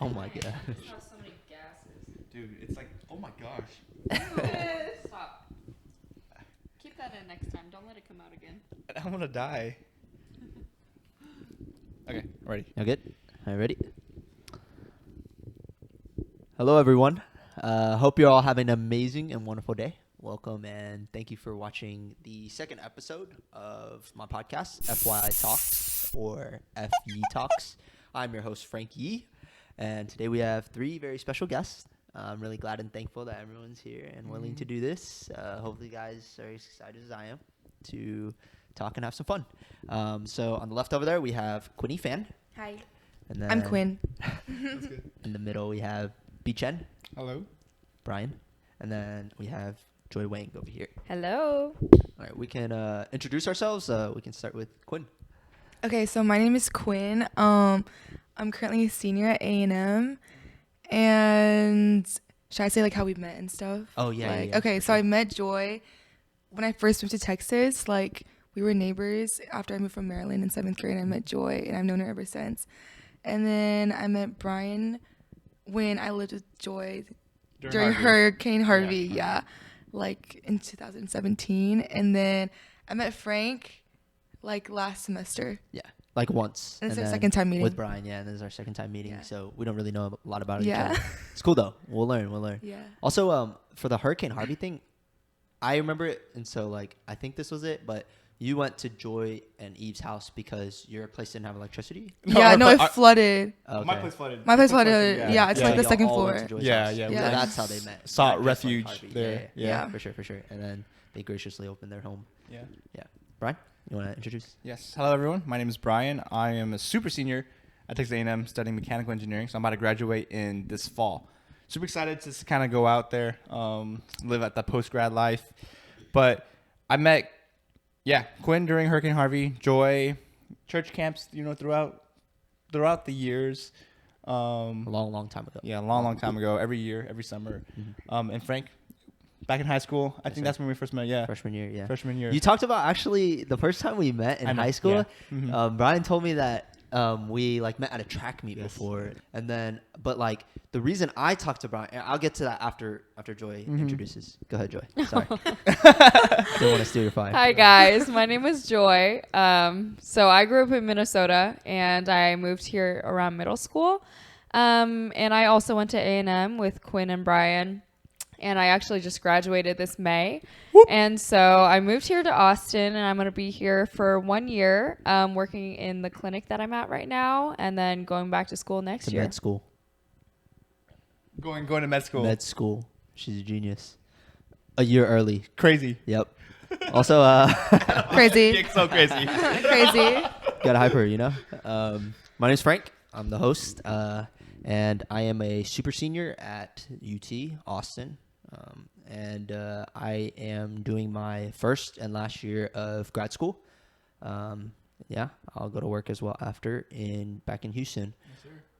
Oh my god. So many gases. Dude, it's like, oh my gosh. Stop. Keep that in next time. Don't let it come out again. I want to die. Okay, ready. You good? All right, ready? Hello, everyone. Hope you're all having an amazing and wonderful day. Welcome and thank you for watching the second episode of my podcast, FYI Talks or FYI Talks. I'm your host, Frank Yee, and today we have three very special guests. I'm really glad and thankful that everyone's here and willing to do this. Hopefully, you guys are as excited as I am to talk and have some fun. So on the left over there, we have Quinny Fan. Hi. And then I'm Quinn. That's good. in the middle, we have B Chen, Hello. Brian, and then we have Joy Wang over here. Hello. All right, we can introduce ourselves. We can start with Quinn. Okay, so my name is Quinn. I'm currently a senior at A&M. And should I say like how we met and stuff? Oh, yeah. Like, yeah, okay, for so sure. I met Joy when I first moved to Texas. Like we were neighbors after I moved from Maryland in 7th grade. I met Joy and I've known her ever since. And then I met Brian when I lived with Joy during Hurricane Harvey, yeah, like in 2017. And then I met Frank like last semester. Yeah, like once. And it's our then second time meeting. with Brian. Yeah, and this is our second time meeting, Yeah. so we don't really know a lot about each Yeah. other. It's cool though. We'll learn. Yeah. Also, for the Hurricane Harvey thing, I remember it, and so like I think this was it, but you went to Joy and Eve's house because your place didn't have electricity. Yeah, no, it flooded. Okay. My place flooded. My place flooded. Yeah, it's Yeah, like the y'all second all went floor. to Joy's Yeah, house. yeah, So we that's how they met. sought Not just, like, refuge Harvey. there. Yeah, Yeah. for sure. And then they graciously opened their home. Yeah. Brian, you want to introduce? Yes. Hello, everyone. My name is Brian. I am a super senior at Texas A&M studying mechanical engineering. So I'm about to graduate in this fall. Super excited to kind of go out there, live at the post-grad life. But I met, Quinn during Hurricane Harvey, Joy, church camps, throughout the years. A long time ago. Yeah, a long time ago. Every year, every summer. Mm-hmm. And Frank, back in high school. I Yes, think sir. that's when we first met. Yeah, Freshman year, yeah. freshman year. You talked about actually the first time we met in I know, high school. yeah. Mhm. Brian told me that we like met at a track meet Yes. before, and then but like the reason I talked to Brian, and I'll get to that after Joy introduces. Go ahead, Joy. Sorry, don't want to steal your fire. Hi guys, my name is Joy. So I grew up in Minnesota and I moved here around middle school. And I also went to A&M with Quinn and Brian. And I actually just graduated this May. Whoop. And so I moved here to Austin and I'm going to be here for 1 year, working in the clinic that I'm at right now and then going back to school next To year. med school. Going to med school. Med school. She's a genius. A year early. Crazy. Yep. Also, Crazy. So crazy. Crazy. gotta hype her, you know. My name's Frank. I'm the host, and I am a super senior at UT Austin. And I am doing my first and last year of grad school. I'll go to work as well after back in Houston.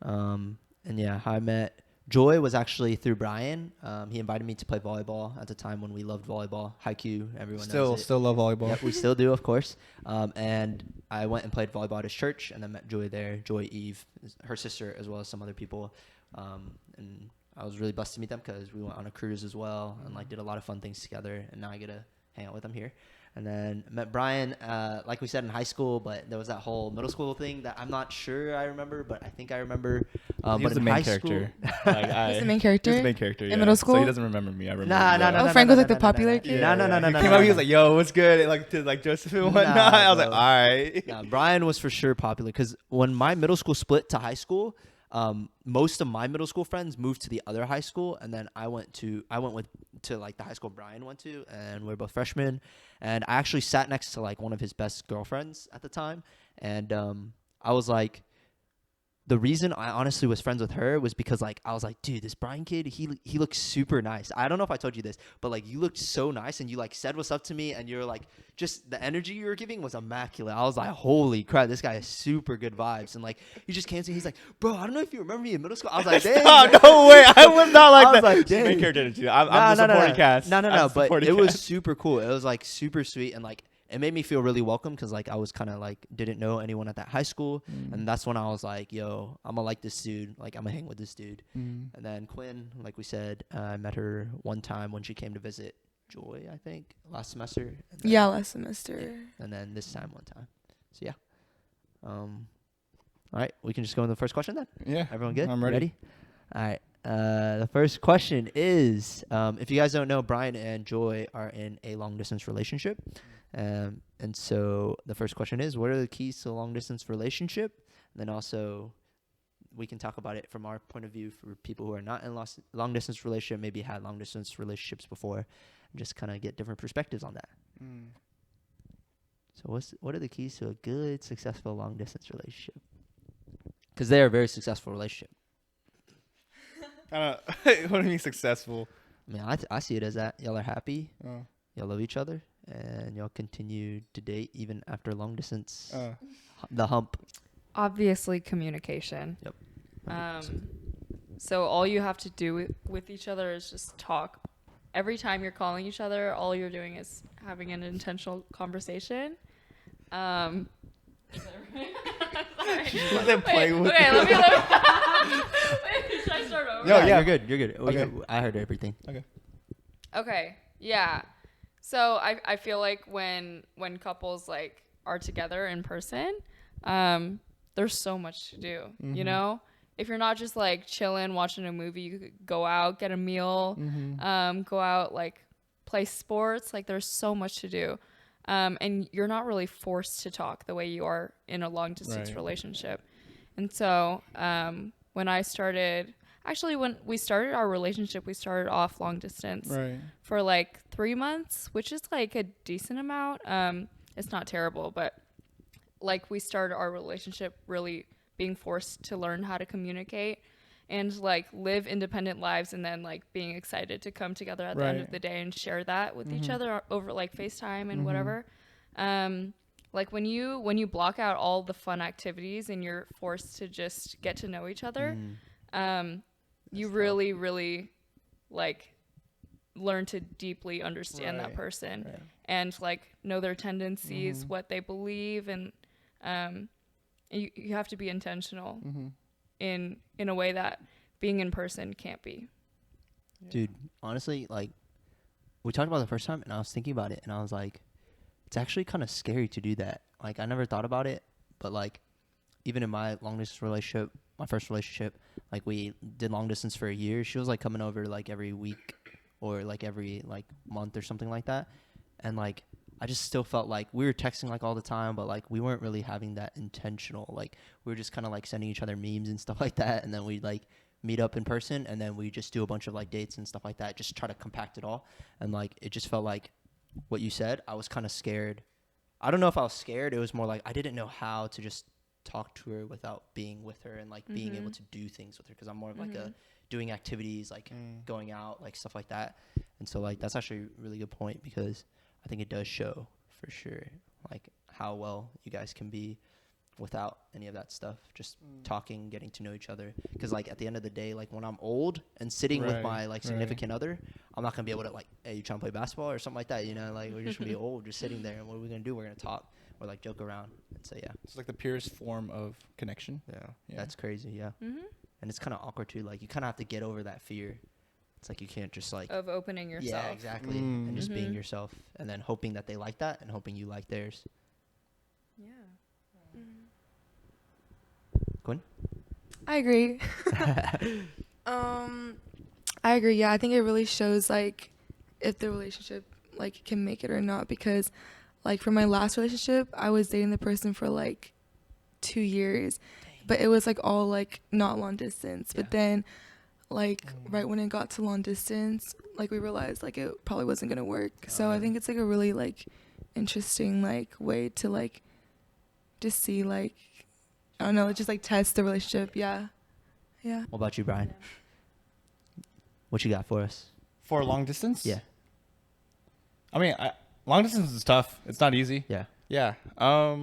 Yes, sir. How I met Joy was actually through Brian. He invited me to play volleyball at the time when we loved volleyball. Haiku, everyone knows it. Still love volleyball. Yep, we still do, of course. And I went and played volleyball at his church, and then met Joy there. Joy, Eve, her sister, as well as some other people. And I was really blessed to meet them because we went on a cruise as well and like did a lot of fun things together. And now I get to hang out with them here. And then met Brian, like we said, in high school, but there was that whole middle school thing that I'm not sure I remember, but I think I remember. He But was the in main high character. school, He's the main character? He was the main character, In yeah. middle So school? he doesn't remember me. I remember Nah, him. nah, nah, Oh, nah, Frank nah, was like nah, the nah, popular nah, kid? nah, nah, nah, He nah, came nah, up, he was nah. like, yo, what's good? Like to like Joseph and whatnot. Nah, I was like, bro. all right. Yeah, Brian was for sure popular because when my middle school split to high school, most of my middle school friends moved to the other high school, and then I went to like the high school Brian went to, and we were both freshmen. And I actually sat next to like one of his best girlfriends at the time, and I was like, the reason I honestly was friends with her was because like I was like, dude, this Brian kid, he looks super nice. I don't know if I told you this, but like you looked so nice, and you like said what's up to me, and you're like, just the energy you were giving was immaculate. I was like, holy crap, this guy has super good vibes. And like he just came to me, he's like, bro, I don't know if you remember me in middle school. I was like, dang, Stop, man. no way. I was not like I was that. like, He's the main dang. character too. I'm the supporting cast. No, I'm the but supporting it was cast. super cool. It was like super sweet, and like it made me feel really welcome because like I was kind of like didn't know anyone at that high school, and that's when I was like, yo, I'm gonna like this dude, like I'm gonna hang with this dude. And then Quinn, like we said, I met her one time when she came to visit Joy, I think last semester. And then, Yeah, last semester. and then this time one time. So yeah. All right, we can just go into the first question then. Yeah. Everyone good? I'm ready. All right. The first question is, if you guys don't know, Brian and Joy are in a long distance relationship. And so the first question is, what are the keys to a long distance relationship? And then also we can talk about it from our point of view for people who are not in long distance relationship, maybe had long distance relationships before, and just kind of get different perspectives on that. So what are the keys to a good, successful long distance relationship? Because they're a very successful relationship. What do you mean successful? I mean, I see it as that. Y'all are happy. Oh. Y'all love each other. And y'all continue to date even after long distance. Oh. The hump. Obviously, communication. Yep. So all you have to do with each other is just talk. Every time you're calling each other, all you're doing is having an intentional conversation. Sorry. Play with Okay, let me. Wait, should I start over? No, yeah. You're good. You're good. Okay. I heard everything. Okay. Yeah. So I feel like when couples like are together in person, there's so much to do. You know, if you're not just like chilling, watching a movie, you could go out, get a meal, go out, like play sports. Like there's so much to do. And you're not really forced to talk the way you are in a long distance relationship. And so when we started our relationship, we started off long distance for like 3 months, which is like a decent amount. It's not terrible, but like we started our relationship really being forced to learn how to communicate and like live independent lives, and then like being excited to come together at the end of the day and share that with each other over like FaceTime and whatever. Like when you block out all the fun activities and you're forced to just get to know each other, you really, really like learn to deeply understand that person and like know their tendencies, what they believe, and you have to be intentional in a way that being in person can't be. Dude, honestly, like we talked about it the first time, and I was thinking about it, and I was like, it's actually kind of scary to do that. Like I never thought about it, but like even in my long distance relationship, my first relationship, like we did long distance for a year. She was like coming over like every week or like every like month or something like that. And like I just still felt like we were texting like all the time, but like we weren't really having that intentional. Like we were just kind of like sending each other memes and stuff like that, and then we'd like meet up in person, and then we just do a bunch of like dates and stuff like that, just try to compact it all. And like it just felt like what you said, I was kind of scared. I don't know if I was scared. It was more like I didn't know how to just talk to her without being with her and like being able to do things with her, because I'm more of like a doing activities, like going out, like stuff like that. And so like that's actually a really good point, because I think it does show for sure like how well you guys can be without any of that stuff, just talking, getting to know each other. Because like at the end of the day, like when I'm old and sitting with my like significant other, I'm not gonna be able to like, hey, you trying to play basketball or something like that, you know? Like we're just gonna be old, just sitting there, and what are we gonna do? We're gonna talk or like joke around. And so yeah, It's like the purest form of connection. yeah. That's crazy. Yeah. And it's kind of awkward too. Like you kind of have to get over that fear. It's like you can't just like Of opening yourself. Yeah, exactly. And just being yourself, and then hoping that they like that, and hoping you like theirs. Yeah. Quinn? I agree. I agree. Yeah, I think it really shows like if the relationship like can make it or not, because like for my last relationship, I was dating the person for like 2 years, but it was like all like not long distance. But then like right when it got to long distance, like we realized like it probably wasn't gonna work. So I think it's like a really like interesting like way to like just see like, I don't know, just like test the relationship. Yeah. What about you, Brian? What you got for us? For long distance? Yeah. I mean, long distance is tough. It's not easy. Yeah. Yeah. I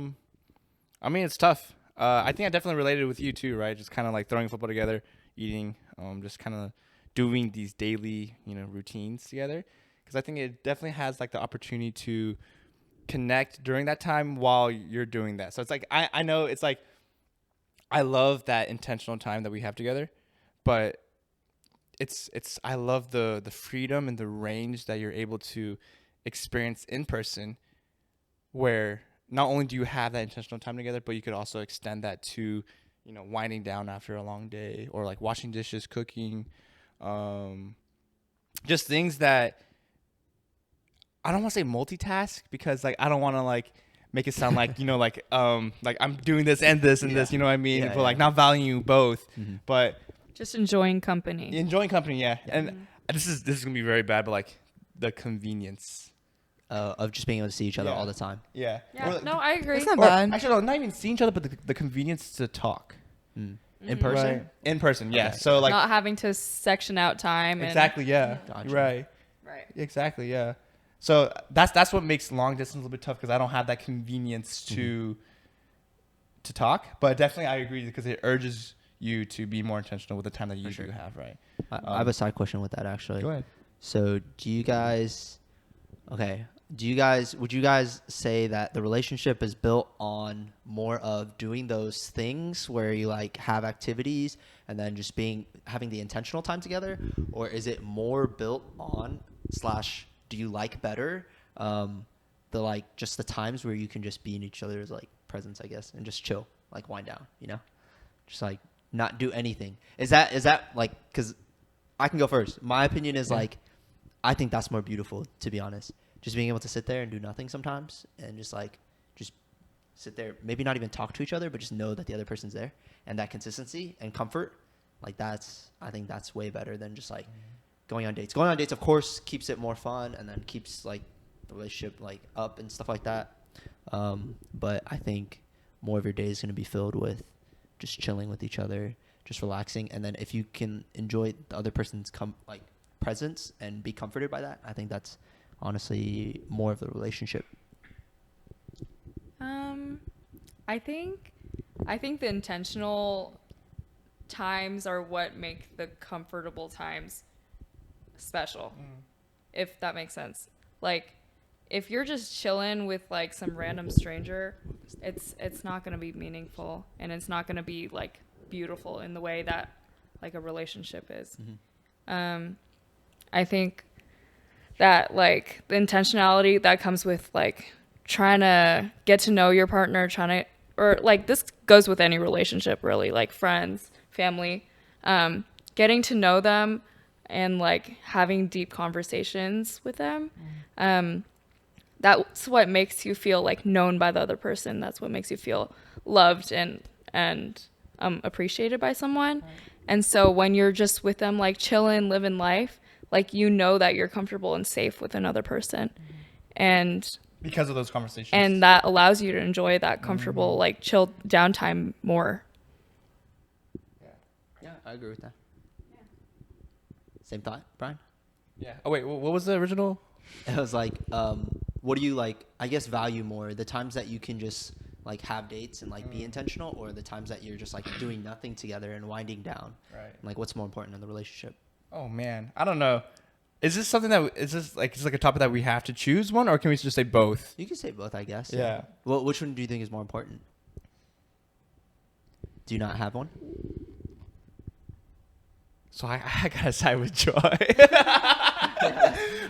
mean, it's tough. I think I definitely related with you too, right? Just kind of like throwing football together, eating, just kind of doing these daily, routines together. Because I think it definitely has like the opportunity to connect during that time while you're doing that. So it's like I know it's like I love that intentional time that we have together, but it's I love the freedom and the range that you're able to experience in person, where not only do you have that intentional time together, but you could also extend that to, winding down after a long day, or like washing dishes, cooking, just things that I don't want to say multitask, because like I don't want to like make it sound like like I'm doing this and this and this, you know what I mean? Yeah, but like not valuing both, but Just enjoying company. enjoying company, yeah. And this is gonna be very bad, but like the convenience, Of just being able to see each other Yeah. all the time. yeah. Yeah, Or, like, no, I agree. It's not or bad. actually, no, not even seeing each other, but the convenience to talk. In person. Right. In person, yeah. Okay. So like Not having to section out time. exactly, yeah. Gotcha. Right. Right. Exactly, yeah. So that's what makes long distance a little bit tough, because I don't have that convenience to talk. But definitely, I agree, because it urges you to be more intentional with the time that you do have, right? I have a side question with that actually. Go ahead. So would you guys say that the relationship is built on more of doing those things where you like have activities and then just having the intentional time together, or is it more built on / do you like better the like just the times where you can just be in each other's like presence, I guess, and just chill, like wind down, just like not do anything? Is that like, because I can go first. My opinion is like, I think that's more beautiful, to be honest. Just being able to sit there and do nothing sometimes, and just sit there, maybe not even talk to each other, but just know that the other person's there, and that consistency and comfort, like I think that's way better than just like going on dates. Going on dates, of course, keeps it more fun and then keeps like the relationship like up and stuff like that. But I think more of your day is going to be filled with just chilling with each other, just relaxing, and then if you can enjoy the other person's presence and be comforted by that, I think that's honestly more of the relationship. I think the intentional times are what make the comfortable times special. If that makes sense. Like, if you're just chilling with like some random stranger, it's not going to be meaningful, and it's not going to be like beautiful in the way that like a relationship is. I think that like the intentionality that comes with like trying to get to know your partner, or like this goes with any relationship really, like friends, family, getting to know them and like having deep conversations with them. That's what makes you feel like known by the other person. That's what makes you feel loved and appreciated by someone. And so when you're just with them, like chilling, living life, like that you're comfortable and safe with another person, and Because of those conversations. and that allows you to enjoy that comfortable like chill downtime more. Yeah, I agree with that. Same thought, Brian? Yeah. Oh wait, what was the original? It was like, what do you like, I guess, value more? The times that you can just like have dates and like be intentional, or the times that you're just like doing nothing together and winding down? Right. Like, what's more important in the relationship? Oh man, I don't know. Is this something that is like a topic that we have to choose one, or can we just say both? You can say both, I guess. Yeah. Well, which one do you think is more important? Do you not have one? So I gotta side with Joy.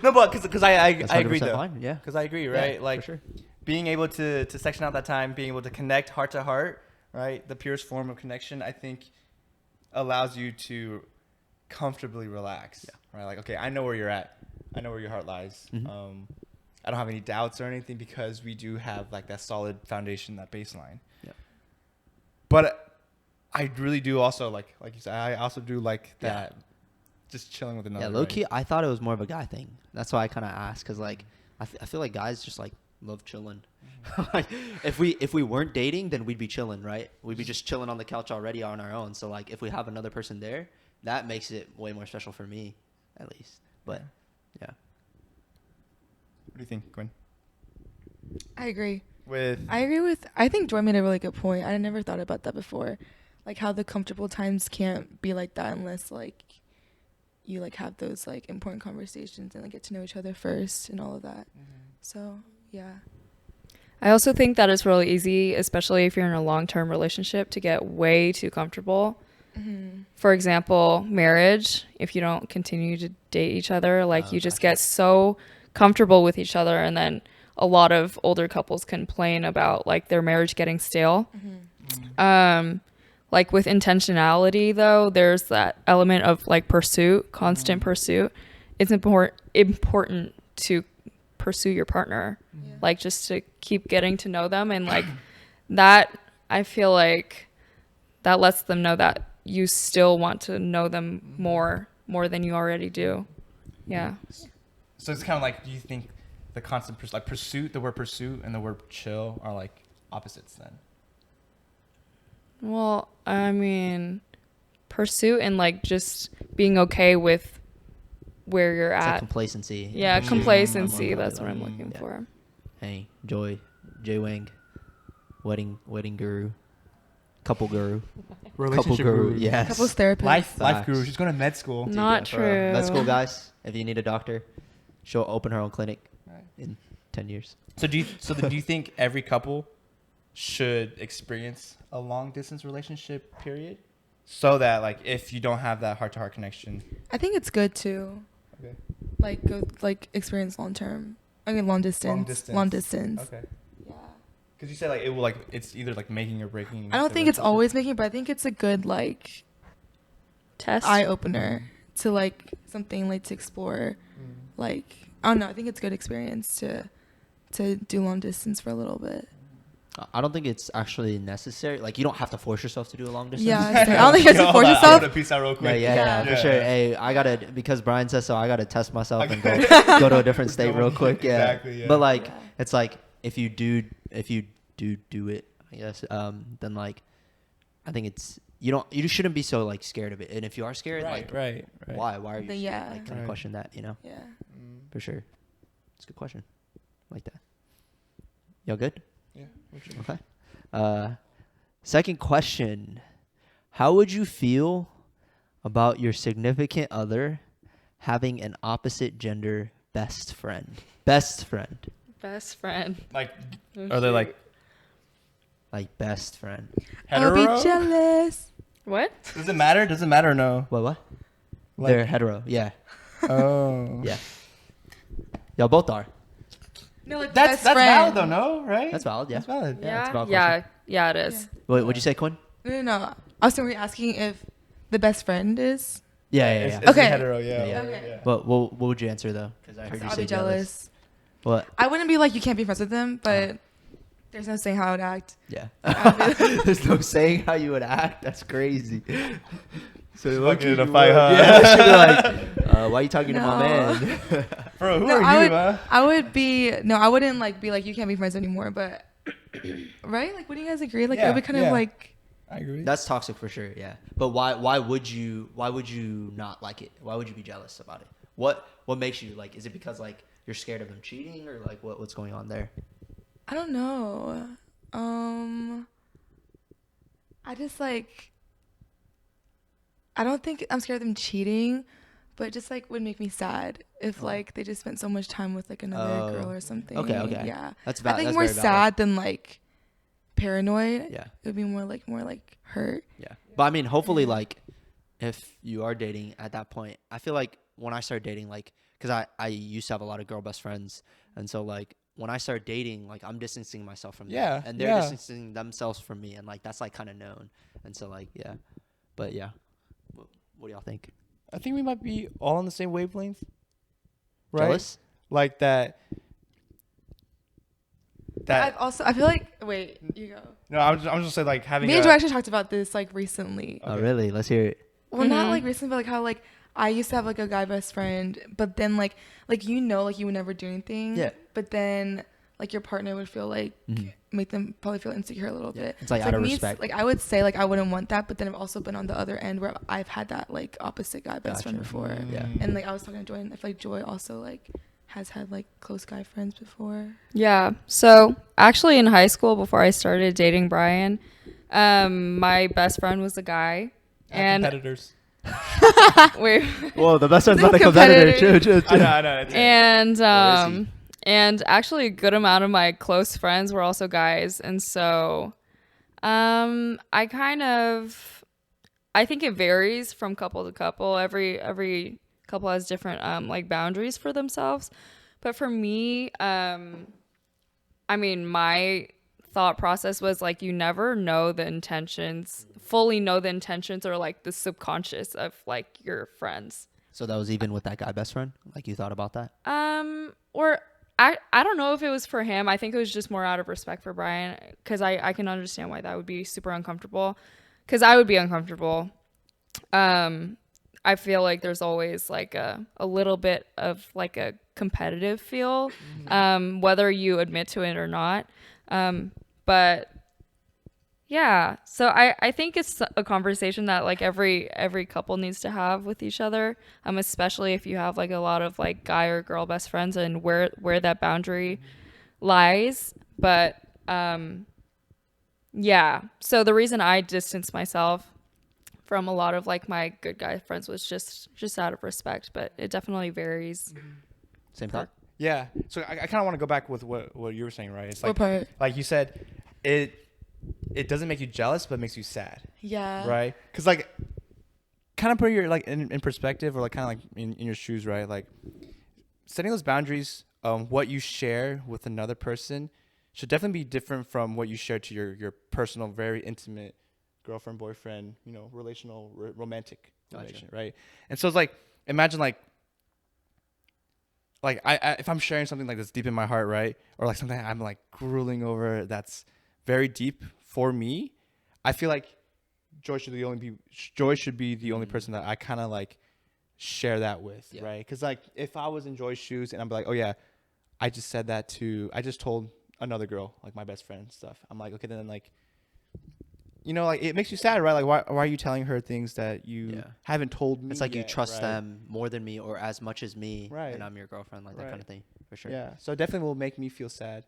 No, but because I agree though. Fine. Yeah. Because I agree, right? Yeah, like for sure. being able to section out that time, being able to connect heart to heart, right? The purest form of connection, I think, allows you to comfortably relax. Yeah. Right. Like, okay, I know where you're at. I know where your heart lies. Mm-hmm. I don't have any doubts or anything, because we do have like that solid foundation, that baseline. Yeah. But I really do also like you said, I also do like that. Just chilling with another. Yeah, low key, I thought it was more of a guy thing. That's why I kind of asked, because like I feel like guys just like love chilling. Like if we weren't dating, then we'd be chilling, right? We'd be just chilling on the couch already on our own. So like if we have another person there, that makes it way more special for me, at least. But yeah. What do you think, Gwen? I agree. With I think Joy made a really good point. I never thought about that before. Like how the comfortable times can't be like that unless like you like have those like important conversations and like get to know each other first and all of that. So yeah. I also think that it's really easy, especially if you're in a long-term relationship, to get way too comfortable. For example, marriage, if you don't continue to date each other, like you just get so comfortable with each other, and then a lot of older couples complain about like their marriage getting stale. Like with intentionality though, there's that element of like pursuit, constant pursuit. It's important to pursue your partner, like just to keep getting to know them, and like that, I feel like that lets them know that you still want to know them more than you already do. Yeah. So it's kind of like, do you think the constant pursuit, the word pursuit and the word chill are like opposites then? Well, I mean, pursuit and like just being okay with where you're It's like at. complacency. Yeah, Pursuit. complacency. I'm That's on what I'm that. looking Yeah. for. Hey, Jay Wang, wedding guru, couple guru, couple guru. Yes. Couples therapist. Life Facts. guru. She's going to med school. Not For real. true. Let's go, guys. If you need a doctor, she'll open her own clinic Right. in 10 years. So do you think every couple should experience a long distance relationship period, so that like if you don't have that heart to heart connection? I think it's good to Okay. like go like experience long distance. Long distance. Okay. Yeah. Because you said like it will like it's either like making or breaking. I don't the think it's relationship. always making, but I think it's a good like Test. eye opener to like something like to explore. Like I don't know. I think it's a good experience to do long distance for a little bit. I don't think it's actually necessary. Like, you don't have to force yourself to do a long distance. Yeah, I don't think you have to force I'm yourself. gonna peace out real Yeah, quick. yeah, Yeah. for sure. Hey, I gotta, because Brian says so, I gotta test myself and go to a different state real quick. Yeah. Exactly, yeah. But like, Yeah. it's like if you do it, I guess, then like, I think it's you shouldn't be so like scared of it. And if you are scared, like, Right. why are you? Then, yeah. Like, kind of Right. question that, Yeah. for sure. It's a good question. I like that. Y'all good? Yeah. Okay. Second question. How would you feel about your significant other having an opposite gender best friend? Best friend. Best friend. Like, Oh, are they like shoot. Like best friend. I'll be hetero? jealous. What? Does it matter? Does it matter or no? What? Like- They're hetero. Yeah. Oh. Yeah. Y'all both are. No, like That's best friend. valid though, no? Right? That's valid. Yeah. That's valid. Yeah, it's a Yeah. valid Yeah. Yeah, it is. What'd you say, Quinn? No. I was asking if the best friend is. Yeah. Is Okay. it hetero? Yeah. Yeah. Okay. But what would you answer though? Because I heard you I'll say be jealous. What? I wouldn't be like you can't be friends with them, but there's no saying how I would act. Yeah. I'd be There's no saying how you would act. That's crazy. So She's what fucking in could a you fight, would- huh? Yeah, she'd be like, why are you talking to my No. man? Bro, who No, are I you, would. man? I would be. No, I wouldn't like be like you can't be friends anymore. But right, like, wouldn't you guys agree? Like, it would be kind Yeah. of like. I agree. That's toxic for sure. Yeah. But why would you not like it? Why would you be jealous about it? What makes you like? Is it because like you're scared of him cheating, or like what's going on there? I don't know. I just like. I don't think I'm scared of them cheating, but it just like would make me sad if like they just spent so much time with like another girl or something. Okay. Yeah. That's I valid. think That's more very valid. sad than like paranoid. Yeah. It would be more like hurt. Yeah. But I mean, hopefully, like, if you are dating at that point, I feel like when I started dating, like, because I used to have a lot of girl best friends. And so, like, when I started dating, like, I'm distancing myself from Yeah, them. And they're yeah. distancing themselves from me. And, like, that's, like, kind of known. And so, like, yeah. But, yeah. What do y'all think? I think we might be all on the same wavelength. Right? Jealous? Like that. I feel like wait, you go. No, I'm just saying like having. Me and Joe actually talked about this like recently. Oh, really? Let's hear it. Well, not like recently, but like how like I used to have like a guy best friend, but then like like you would never do anything. Yeah. But then like your partner would feel like make them probably feel insecure a little bit. It's, like, So, out of me, respect. Like I would say like I wouldn't want that, but then I've also been on the other end where I've had that like opposite guy best friend Gotcha. before. Yeah. And like I was talking to Joy, and I feel like Joy also like has had like close guy friends before. Yeah. So actually in high school, before I started dating Brian, my best friend was a guy. And competitors. wait. Whoa, the best friend's not not a a competitor. competitor. Chill. I know. It's And And actually a good amount of my close friends were also guys. And so I think it varies from couple to couple. Every couple has different like boundaries for themselves. But for me, I mean, my thought process was like you never know the intentions, fully know the intentions or like the subconscious of like your friends. So that was even with that guy best friend? Like you thought about that? Or I don't know if it was for him. I think it was just more out of respect for Brian because I can understand why that would be super uncomfortable because I would be uncomfortable. I feel like there's always like a little bit of like a competitive feel, whether you admit to it or not. But yeah, so I think it's a conversation that like every couple needs to have with each other, especially if you have like a lot of like guy or girl best friends and where that boundary lies. But yeah, so the reason I distanced myself from a lot of like my good guy friends was just out of respect, but it definitely varies. Same thought. Yeah. So I kind of want to go back with what you were saying, right? It's like, What part? like you said, it doesn't make you jealous, but it makes you sad, Yeah. right? Because like, kind of put your like in perspective, or like kind of like in your shoes, right? Like setting those boundaries, what you share with another person should definitely be different from what you share to your personal, very intimate girlfriend, boyfriend, relational, romantic relation, right? And so it's like, imagine like I if I'm sharing something like that's deep in my heart, right, or like something I'm like grueling over that's very deep for me, I feel like Joy should be the only person that I kind of like share that with, right? Because like if I was in Joy's shoes and I'm like, oh yeah, I just told another girl, like my best friend stuff. I'm like, okay, then like, like it makes you sad, right? Like why are you telling her things that you haven't told me? It's like yet, you trust right? them more than me or as much as me, Right. and I'm your girlfriend, like that kind of thing, for sure. Yeah, so it definitely will make me feel sad.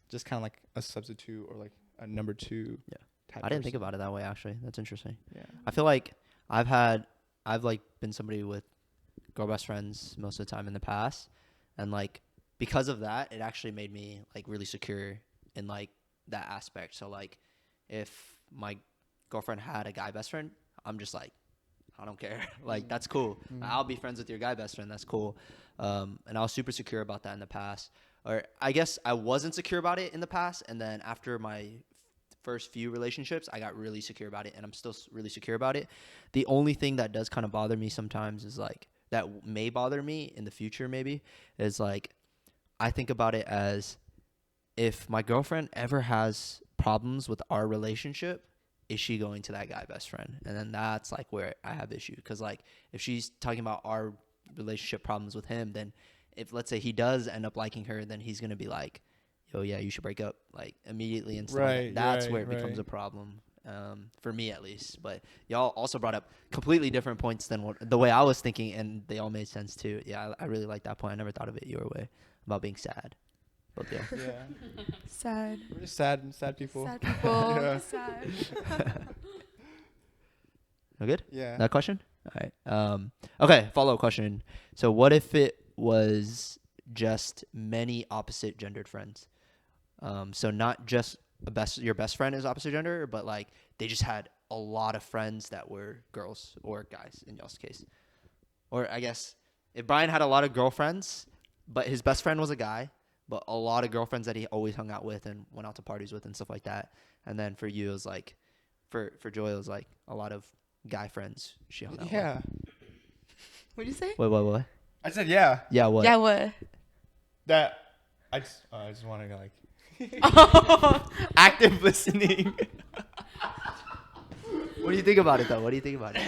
Just kind of like a substitute or like a number two. Yeah. Type I didn't think person. about it that way, actually. That's interesting. Yeah. I feel like I've like been somebody with girl best friends most of the time in the past, and like because of that, it actually made me like really secure in like that aspect. So like if my girlfriend had a guy best friend, I'm just like, I don't care. Like that's cool. I'll be friends with your guy best friend. That's cool. And I was super secure about that in the past. Or I guess I wasn't secure about it in the past, and then after my first few relationships, I got really secure about it, and I'm still really secure about it. The only thing that does kind of bother me sometimes is like that may bother me in the future maybe is like I think about it as if my girlfriend ever has problems with our relationship, is she going to that guy best friend? And then that's like where I have issue, because like if she's talking about our relationship problems with him, then if let's say he does end up liking her, then he's gonna be like, yo, yeah, you should break up like immediately and stuff. Right, That's right, where it becomes right. a problem, for me at least. But y'all also brought up completely different points than the way I was thinking, and they all made sense too. Yeah, I really like that point. I never thought of it your way about being sad. But yeah. Yeah. Sad. We're just sad people. Sad people. Yeah. Sad. No good? Yeah. That question? All right. Okay, follow-up question. So what if it was just many opposite gendered friends? So not just your best friend is opposite gender, but like they just had a lot of friends that were girls or guys in y'all's case. Or I guess if Brian had a lot of girlfriends, but his best friend was a guy, but a lot of girlfriends that he always hung out with and went out to parties with and stuff like that. And then for you, it was like, for Joy, it was like a lot of guy friends she hung out Yeah. What'd you say? with. What? I said yeah. Yeah, what? Yeah, what? That I just want to like active listening. What do you think about it, though? What do you think about it?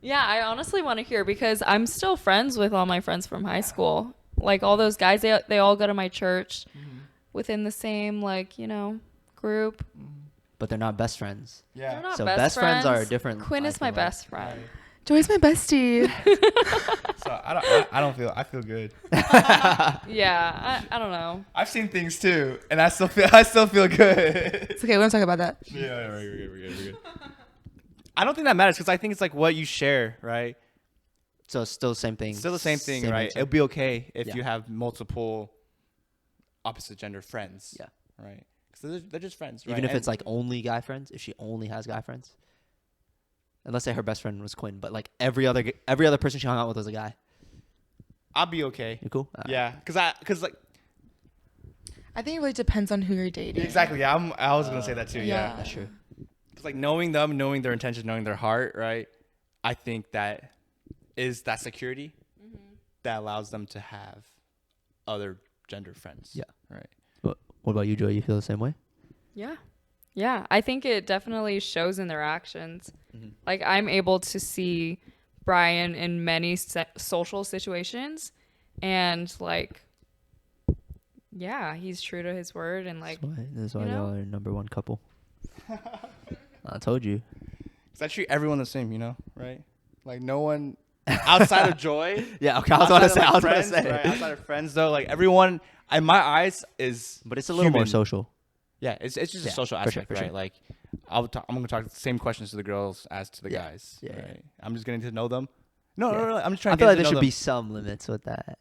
Yeah, I honestly want to hear because I'm still friends with all my friends from high school. Like all those guys, they all go to my church within the same group. But they're not best friends. They're Yeah. not So best friends are different. Quinn I is my feel like. best friend. Joy's my bestie. So I feel good. Yeah, I don't know. I've seen things too, and I still feel good. It's okay. We don't talk about that. Yeah, we're good. I don't think that matters because I think it's like what you share, right? So it's still the same thing. Still the same thing, same right? answer. It'll be okay if Yeah. you have multiple opposite gender friends. Yeah. Right. Because they're just friends, right? Even if And it's like only guy friends, if she only has guy friends. And let's say her best friend was Quinn, but like every other person she hung out with was a guy. I'll be okay. You cool? All right. Yeah. Because like, I think it really depends on who you're dating. exactly. Yeah. I was going to say that too. Yeah. That's true. It's like knowing them, knowing their intentions, knowing their heart, right? I think that is that security that allows them to have other gender friends. Yeah. Right. What about you, Joy? You feel the same way? Yeah. Yeah. I think it definitely shows in their actions. Mm-hmm. Like, I'm able to see Brian in many social situations, and like, yeah, he's true to his word, and like, This is why you know? y'all are number one couple. I told you. Because I treat everyone the same, right? Like no one outside of Joy. Yeah, okay. I was about to say. Right? Outside of friends, though, like everyone in my eyes is. But it's a little more human. social. Yeah, it's just a Yeah, social for sure, aspect, for right? sure. Like I'm gonna talk the same questions to the girls as to the Yeah, guys. yeah. Right? I'm just getting to know them. No, Yeah. no. I'm just trying I to feel get like to there know should be them. some limits with that.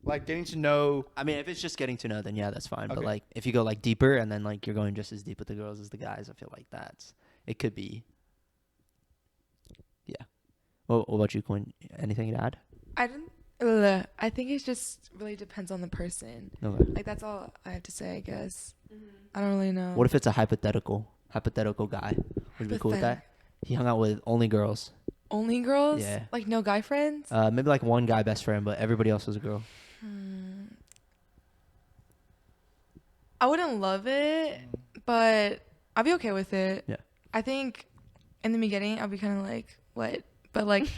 Like getting to know. I mean, if it's just getting to know, then yeah, that's fine. But Okay. like, if you go like deeper and then like you're going just as deep with the girls as the guys, I feel like it could be. Yeah. What about you, Quinn? Anything to add? I think it just really depends on the person. Okay. Like that's all I have to say, I guess. I don't really know. What if it's a hypothetical guy? Would you be cool with that? He hung out with only girls. Only girls? Yeah. Like no guy friends? Maybe like one guy best friend, but everybody else was a girl. I wouldn't love it, but I'd be okay with it. Yeah. I think in the beginning I'll be kind of like, what? But like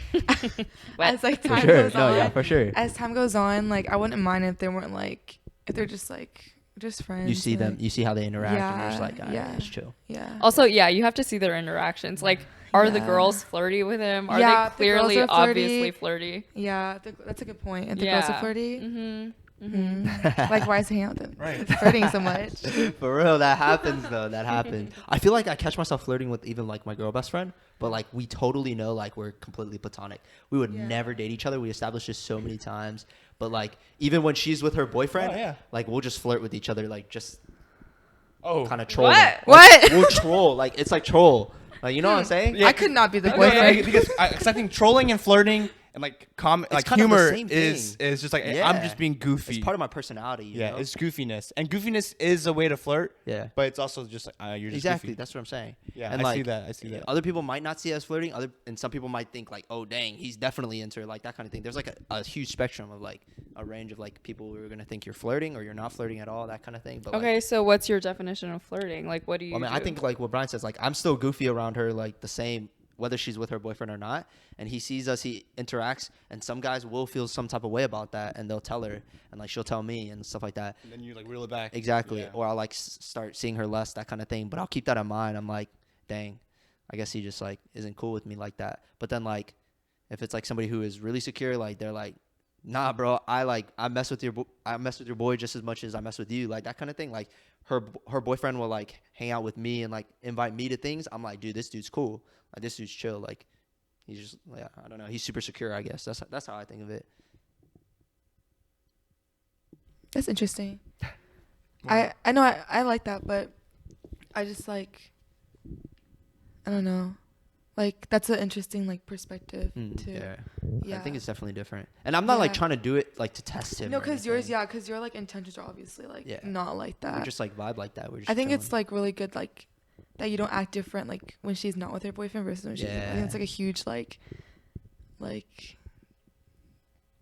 What? as like For time sure. goes No, on, yeah, for sure. as time goes on, like I wouldn't mind if they weren't like, if they're just like just friends. You see them, like, you see how they interact, and you're just Yeah, like, alright, yeah. it's chill. yeah. Also, yeah, you have to see their interactions. Like, are the Yeah. girls flirty with him? Are Yeah, they if the girls clearly, are flirty, obviously flirty? Yeah, that's a good point. If the girls are flirty, Mm-hmm. like why is he hanging out with them? Right. Flirting so much. For real, that happens though. That happens. I feel like I catch myself flirting with even like my girl best friend, but like we totally know like we're completely platonic. We would Yeah. never date each other. We established this so many times, but like even when she's with her boyfriend, Oh, yeah. like we'll just flirt with each other, like just Oh. kind of troll. What? What? We'll troll. Like it's like troll. Like you know what I'm saying? Yeah, I could not be the Okay, boyfriend. because I think trolling and flirting and like like kind of the humor same is thing. just like Yeah. I'm just being goofy. It's part of my personality. You yeah, know? it's goofiness, and goofiness is a way to flirt. Yeah. But it's also just like you're just Exactly. goofy. That's what I'm saying. Yeah, and I like, see that. I see that. Other people might not see it as flirting. And some people might think like, oh dang, he's definitely into her, like that kind of thing. There's like a huge spectrum of like a range of like people who are gonna think you're flirting or you're not flirting at all, that kind of thing. But Okay, like, so what's your definition of flirting? Like, what do you I mean, do? I think like what Brian says, like I'm still goofy around her, like the same whether she's with her boyfriend or not. And he sees us, he interacts, and some guys will feel some type of way about that, and they'll tell her, and like she'll tell me and stuff like that. And then you like reel it back. Exactly. Yeah. Or I'll like start seeing her less, that kind of thing. But I'll keep that in mind. I'm like, dang, I guess he just like isn't cool with me like that. But then like, if it's like somebody who is really secure, like they're like, nah, bro, I mess with your boy just as much as I mess with you, like that kind of thing. Like her boyfriend will like hang out with me and like invite me to things. I'm like, dude, this dude's cool. Like this dude's chill. Like he's just, yeah, I don't know. He's super secure, I guess. That's how I think of it. That's interesting. I know I like that, but I just like, I don't know. Like that's an interesting like perspective too. Yeah. Yeah. I think it's definitely different. And I'm not like Yeah. trying to do it like to test him. No, or because anything. because your like intentions are obviously like Yeah. not like that. We just like vibe like that. We're just I think chilling. it's like really good like that you don't act different like when she's not with her boyfriend versus when she's. I Yeah. think it's like a huge like.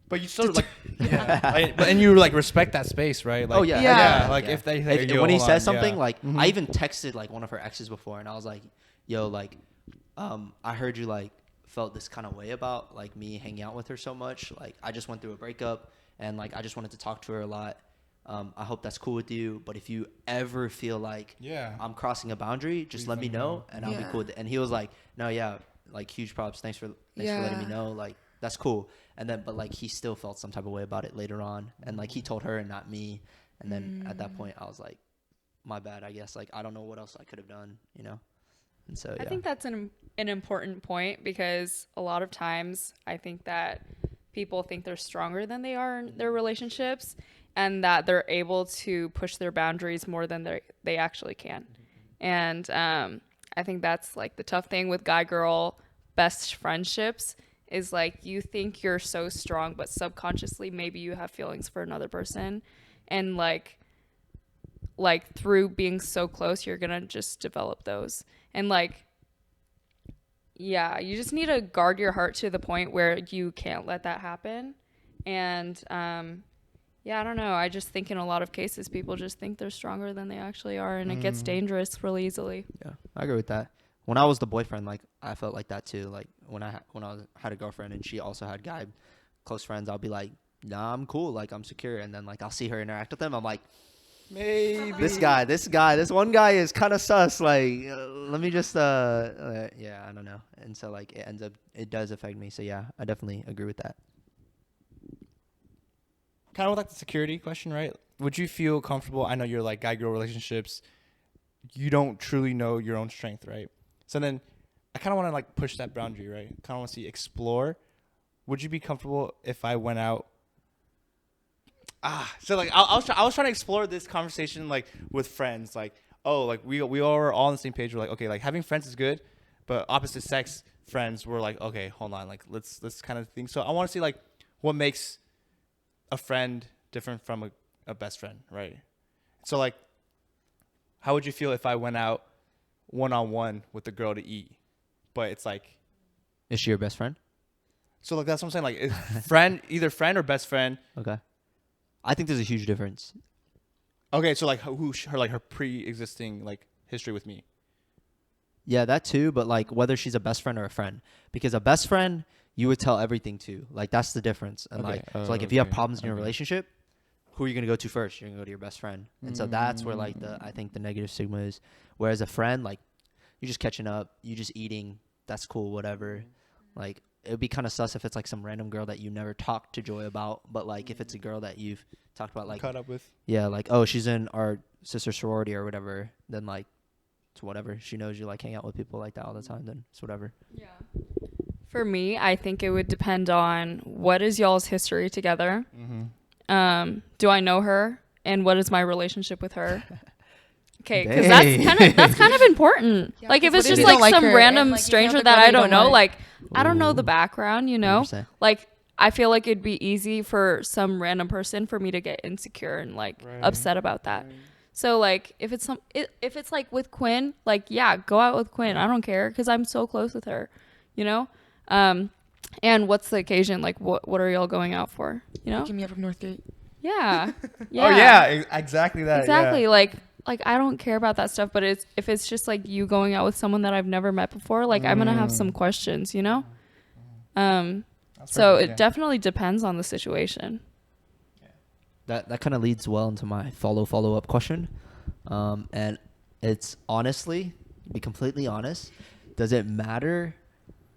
But you still like, and you like respect that space, right? Like, Oh, yeah. Yeah. Like Yeah. if they If- yo, when he hold says on, something yeah. like Mhm. I even texted like one of her exes before, and I was like, yo, like I heard you like felt this kind of way about like me hanging out with her so much. Like I just went through a breakup, and like I just wanted to talk to her a lot. I hope that's cool with you, but if you ever feel like Yeah. I'm crossing a boundary, just Please let me let me know know. and I'll be Yeah. cool with it. And he was like, no, yeah, like huge props, thanks for letting me Yeah. know, like that's cool. And then but like he still felt some type of way about it later on, and like he told her and not me. And then at that point I was like, my bad, I guess. Like I don't know what else I could have done, you know. And so I think that's an important point, because a lot of times I think that people think they're stronger than they are in their relationships, and that they're able to push their boundaries more than they actually can. And I think that's like the tough thing with guy girl best friendships is like you think you're so strong, but subconsciously maybe you have feelings for another person, and like through being so close, you're gonna just develop those. And like, yeah, you just need to guard your heart to the point where you can't let that happen. And yeah, I don't know. I just think in a lot of cases, people just think they're stronger than they actually are, and it gets dangerous really easily. Yeah, I agree with that. When I was the boyfriend, like I felt like that too. Like when I had a girlfriend and she also had guy close friends, I'll be like, nah, I'm cool. Like I'm secure. And then like I'll see her interact with them. I'm like, Maybe this one guy is kind of sus. Like let me just yeah, I don't know. And so like it does affect me. So yeah, I definitely agree with that. Kind of like the security question, right? Would you feel comfortable? I know you're like guy girl relationships. You don't truly know your own strength, right? So then I kind of want to like push that boundary, right? Kind of want to see explore. Would you be comfortable if I went out? So like I was trying to explore this conversation like with friends, like like we are all on the same page. We're like, okay, like having friends is good, but opposite sex friends, we're like, okay, hold on, like let's kind of think. So I want to see like what makes a friend different from a best friend, right? So like, how would you feel if I went out one-on-one with the girl to eat, but it's like, Is she your best friend? so like that's what I'm saying, like friend, either friend or best friend. Okay. I think there's a huge difference. Okay, so like her pre-existing like history with me. Yeah, that too, but like whether she's a best friend or a friend. Because a best friend, you would tell everything to. Like that's the difference. And Okay. like so like if you have Okay. problems in your Okay. relationship, who are you gonna go to first? You're gonna go to your best friend. And so that's where like I think the negative stigma is. Whereas a friend, like you're just catching up, you just eating, that's cool, whatever. Like it would be kind of sus if it's like some random girl that you never talked to Joy about, but like if it's a girl that you've talked about, like Caught up with. yeah, like oh she's in our sister sorority or whatever, then like it's whatever. She knows you like hang out with people like that all the time, then it's whatever. Yeah. For me, I think it would depend on what is y'all's history together. Mm-hmm. Do I know her, and what is my relationship with her? Okay, because Dang. that's kind of important. Yeah, like if 'cause it's what if just you like don't like some her random and, like, you stranger found a that girl I you don't don't know, like? like I don't know the Ooh. background, you know. 100%. Like I feel like it'd be easy for some random person for me to get insecure and like upset about that. So like if it's like with Quinn, like yeah, go out with Quinn. I don't care because I'm so close with her, you know. And what's the occasion? Like what are y'all going out for? You know? Give me up from Northgate. Yeah. Oh yeah, exactly that. Exactly. Yeah. Like I don't care about that stuff, but if it's just like you going out with someone that I've never met before, like I'm gonna have some questions, you know. That's So perfect, it definitely depends on the situation. That kind of leads well into my follow-up question. And it's honestly, to be completely honest, does it matter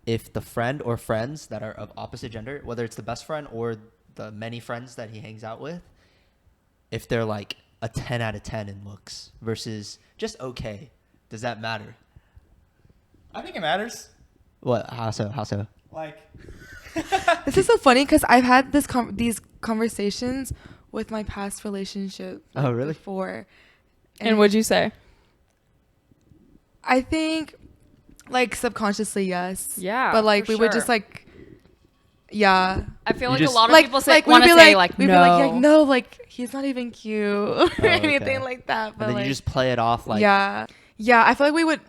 if the friend or friends that are of opposite gender, whether it's the best friend or the many friends that he hangs out with, if they're like a 10 out of 10 in looks versus just okay, does that matter? I think it matters. What? How so? Like, This is so funny because I've had these conversations with my past relationship. Oh, really? Before. And what'd you say? I think, like, subconsciously, yes. Yeah, But, like, for we would sure. just, like, yeah. I feel You like just- a lot of Like, people we'd want to be say like we'd no. be like, no, like, he's not even cute or okay. anything like that. But, And then like, you just play it off like, yeah. Yeah, I feel like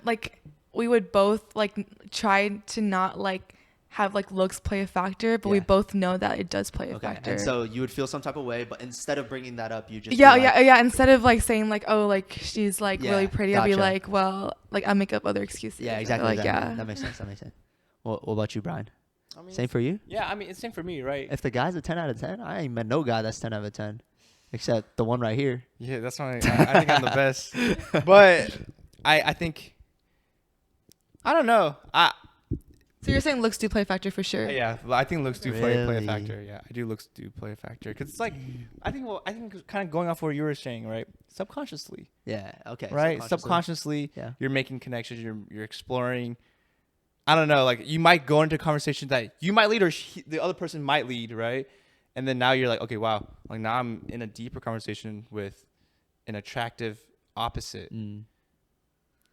we would both, like, try to not, like, have, like, looks play a factor, but we Yeah. both know that it does play a okay. factor. And so you would feel some type of way, but instead of bringing that up, you just Yeah, be like, yeah. Instead of like saying like, oh, like she's like Yeah, really pretty, I'll be gotcha. like, well, like I'll make up other excuses. Yeah, exactly. Like, exactly. yeah. That makes sense. What about you, Brian? I mean, Same for you? yeah, I mean, it's same for me, right? If the guy's a 10 out of 10, I ain't met no guy that's 10 out of 10. Except the one right here. Yeah, that's why I think I'm the best. But I think, I don't know. So you're saying looks do play a factor for sure. Yeah, I think looks do play a Really? factor. Yeah, I do looks do play a factor because it's like I think kind of going off what you were saying, right? Subconsciously, Yeah, okay. right? Subconsciously, Yeah. you're making connections. You're exploring. I don't know, like you might go into a conversation that you might lead or the other person might lead, right? And then now you're like, okay, wow, like now I'm in a deeper conversation with an attractive opposite. Mm.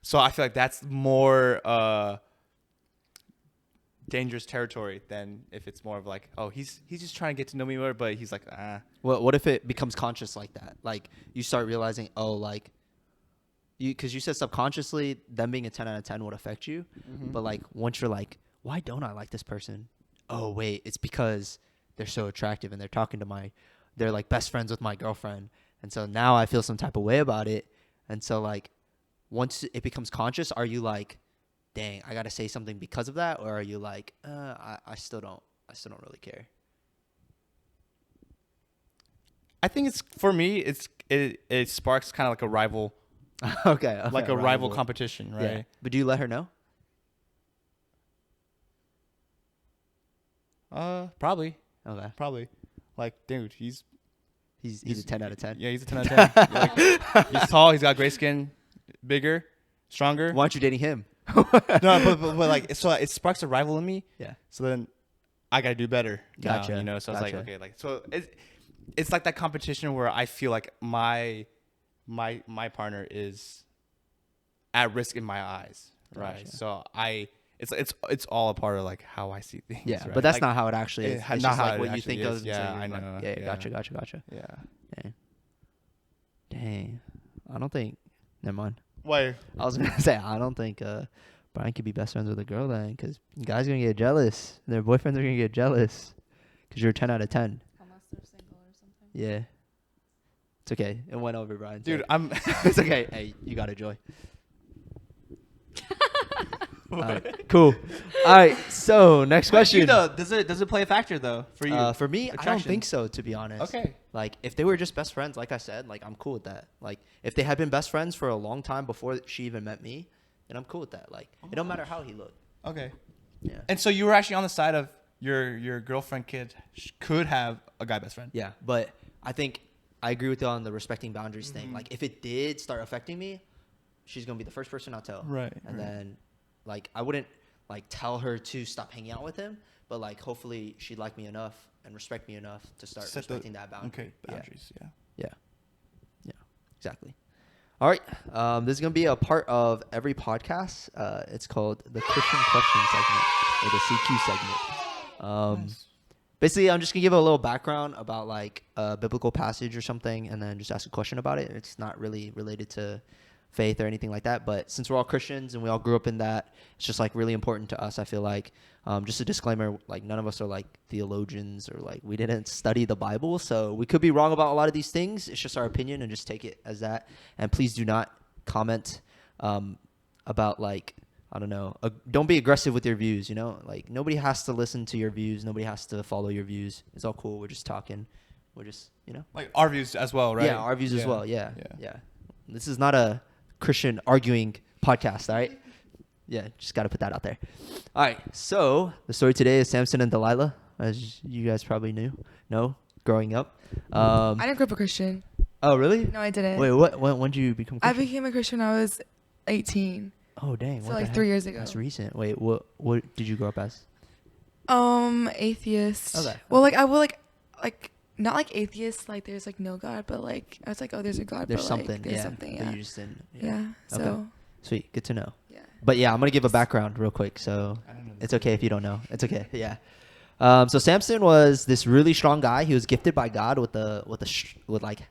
So I feel like that's more dangerous territory than if it's more of like, oh, he's just trying to get to know me more, but he's like, ah. What if it becomes conscious like that? Like you start realizing, oh, like because you said subconsciously them being a 10 out of 10 would affect you, but like once you're like, why don't I like this person? Oh wait, it's because they're so attractive and they're like best friends with my girlfriend, and so now I feel some type of way about it. And so like once it becomes conscious, are you like, dang, I gotta say something because of that, or are you like, I still don't really care? I think it's for me. It sparks kind of like a rival, Okay, like a rival competition, right? Yeah. But do you let her know? Probably. Okay, Probably. Like, dude, he's a 10 out of 10. Yeah, he's a 10 out of 10. Like, he's tall. He's got gray skin, bigger, stronger. Why aren't you dating him? No, but like, so it sparks a rival in me. Yeah. So then I gotta do better. Gotcha. Now, you know. So I was Gotcha. like, okay, like, so it's like that competition where I feel like my partner is at risk in my eyes, right? Gotcha. So it's all a part of like how I see things. Yeah, right? but that's Like, not how it actually is. not It's just how like it what you actually think of. is. and Yeah, so you're I like, know. yeah, Yeah. gotcha. Yeah. Dang. Dang. I don't think. Never mind. Why? I was gonna say I don't think Brian could be best friends with a girl then, because guys gonna get jealous. Their boyfriends are gonna get jealous because you're 10 out of 10. Unless they're single or something. Yeah. It's okay. It went over, Brian. Dude, So I'm. it's okay. Hey, you got it, Joy. Cool. All right. So next question. Does it play a factor though for you? For me, I don't Attraction. think so, to be honest. Okay. Like, if they were just best friends, like I said, like, I'm cool with that. Like, if they had been best friends for a long time before she even met me, then I'm cool with that. Like, it don't matter how he looked. Okay. Yeah. And so you were actually on the side of your girlfriend could have a guy best friend. Yeah. But I think I agree with you on the respecting boundaries thing. Like, if it did start affecting me, she's going to be the first person I'll tell. Right. And then, like, I wouldn't, like, tell her to stop hanging out with him. But, like, hopefully she'd like me enough and respect me enough to start respecting that boundary. Okay, boundaries, yeah. Yeah, exactly. All right, this is going to be a part of every podcast. It's called the Christian Question segment, or the CQ segment. Nice. Basically, I'm just going to give a little background about, like, a biblical passage or something, and then just ask a question about it. It's not really related to faith or anything like that, but since we're all Christians and we all grew up in that, it's just like really important to us. I feel like just a disclaimer, like none of us are like theologians or like we didn't study the Bible, so we could be wrong about a lot of these things. It's just our opinion, and just take it as that. And please do not comment about, like, I don't know, don't be aggressive with your views, you know, like nobody has to listen to your views, nobody has to follow your views. It's all cool. We're just talking, we're just, you know, Like our views as well, right? yeah, our views as well. Yeah. This is not a Christian arguing podcast, all right? Yeah, just got to put that out there. All right, so the story today is Samson and Delilah, as you guys probably know, growing up. I didn't grow up a Christian. Oh, really? No, I didn't. Wait, when did you become I Christian? became a Christian when I was 18. Oh, dang. So what the like heck? 3 years ago. That's recent. Wait, what did you grow up as? Atheist. Okay. Well, like I will like not like atheist, like there's like no God, but like I was like, oh, there's a God. There's but, something. Like, there's Yeah. something. But Yeah. you just didn't. Yeah. So. Okay. Sweet. Good to know. Yeah. But yeah, I'm gonna give a background real quick, so I don't know. it's okay if you don't know. It's okay. Yeah. So Samson was this really strong guy. He was gifted by God with like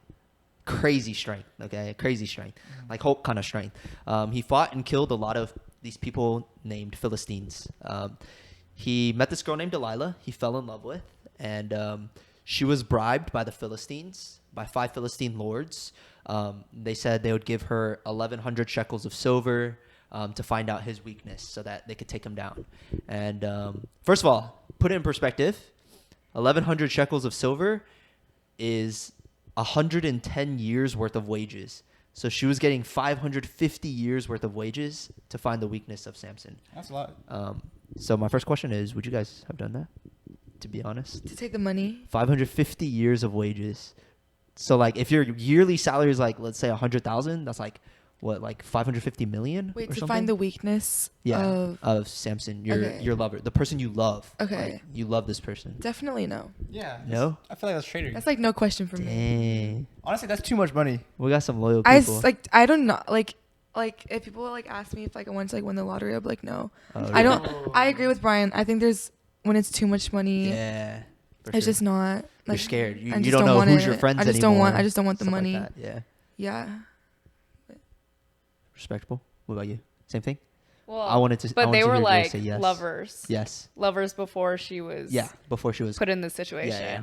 crazy strength. Okay, crazy strength, like Hulk kind of strength. He fought and killed a lot of these people named Philistines. He met this girl named Delilah. He fell in love with, and she was bribed by the Philistines, by 5 Philistine lords. They said they would give her 1,100 shekels of silver to find out his weakness so that they could take him down. And first of all, put it in perspective, 1,100 shekels of silver is 110 years worth of wages. So she was getting 550 years worth of wages to find the weakness of Samson. That's a lot. So my first question is, would you guys have done that? To be honest, To take the money. 550 years of wages. So like if your yearly salary is like, let's say 100,000, that's like like 550 million. Wait, or to something? find the weakness Of Samson, Okay. your lover, the person you love. Okay. Like, you love this person. definitely no. Yeah. No? I feel like that's trading. That's like no question for me. Dang, Honestly, that's too much money. we got some loyal I people. I don't know like if people like ask me if like I want to like win the lottery, I'd be like no. Oh, I don't. really? I agree with Brian. I think there's when it's too much money. Yeah, for It's sure. just not. You're Like, scared. I You just don't know want who's it. your friends I just anymore. don't want. I just don't want the stuff like money. that. Yeah, Yeah. respectable. What about you? Same thing. Well, I wanted to. I but wanted they to were hear Joy like say yes. lovers. Yes. Lovers before she was. Yeah. Before she was. Put in the situation. yeah.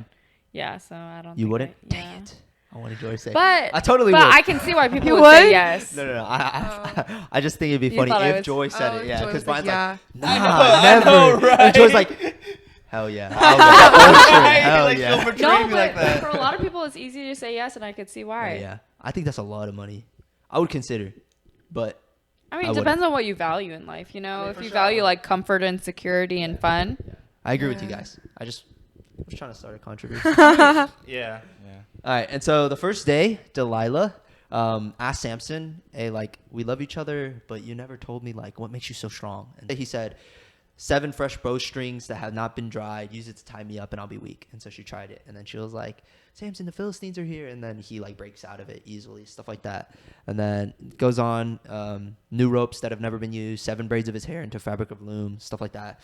Yeah. So I don't. You think wouldn't. I, Dang yeah. it. I wanted Joy to say. But I totally but would. I can see why people You would say would? yes. No. I just think it'd be You funny thought I if was- Joy said it. Yeah. Joy Because was like, Brian's yeah. like, I nah, know, never. right? And Joy's like, hell yeah. Hell yeah. For sure. Hell Like, yeah. she'll portray No, me like but that. for a lot of people, it's easy to say yes, and I could see why. Yeah. I think that's a lot of money. I would consider, but I mean, I it depends on what you value in life. You know, Yeah, if for you sure. value like comfort and security and fun. I agree with you Yeah. guys. I was trying to start a controversy. Yeah. All right, and so the first day, Delilah asked Samson, "Hey, like we love each other, but you never told me like what makes you so strong." And he said, 7 fresh bowstrings that have not been dried. Use it to tie me up, and I'll be weak." And so she tried it, and then she was like, "Samson, the Philistines are here." And then he like breaks out of it easily, stuff like that. And then it goes on, new ropes that have never been used, 7 braids of his hair into fabric of loom, stuff like that.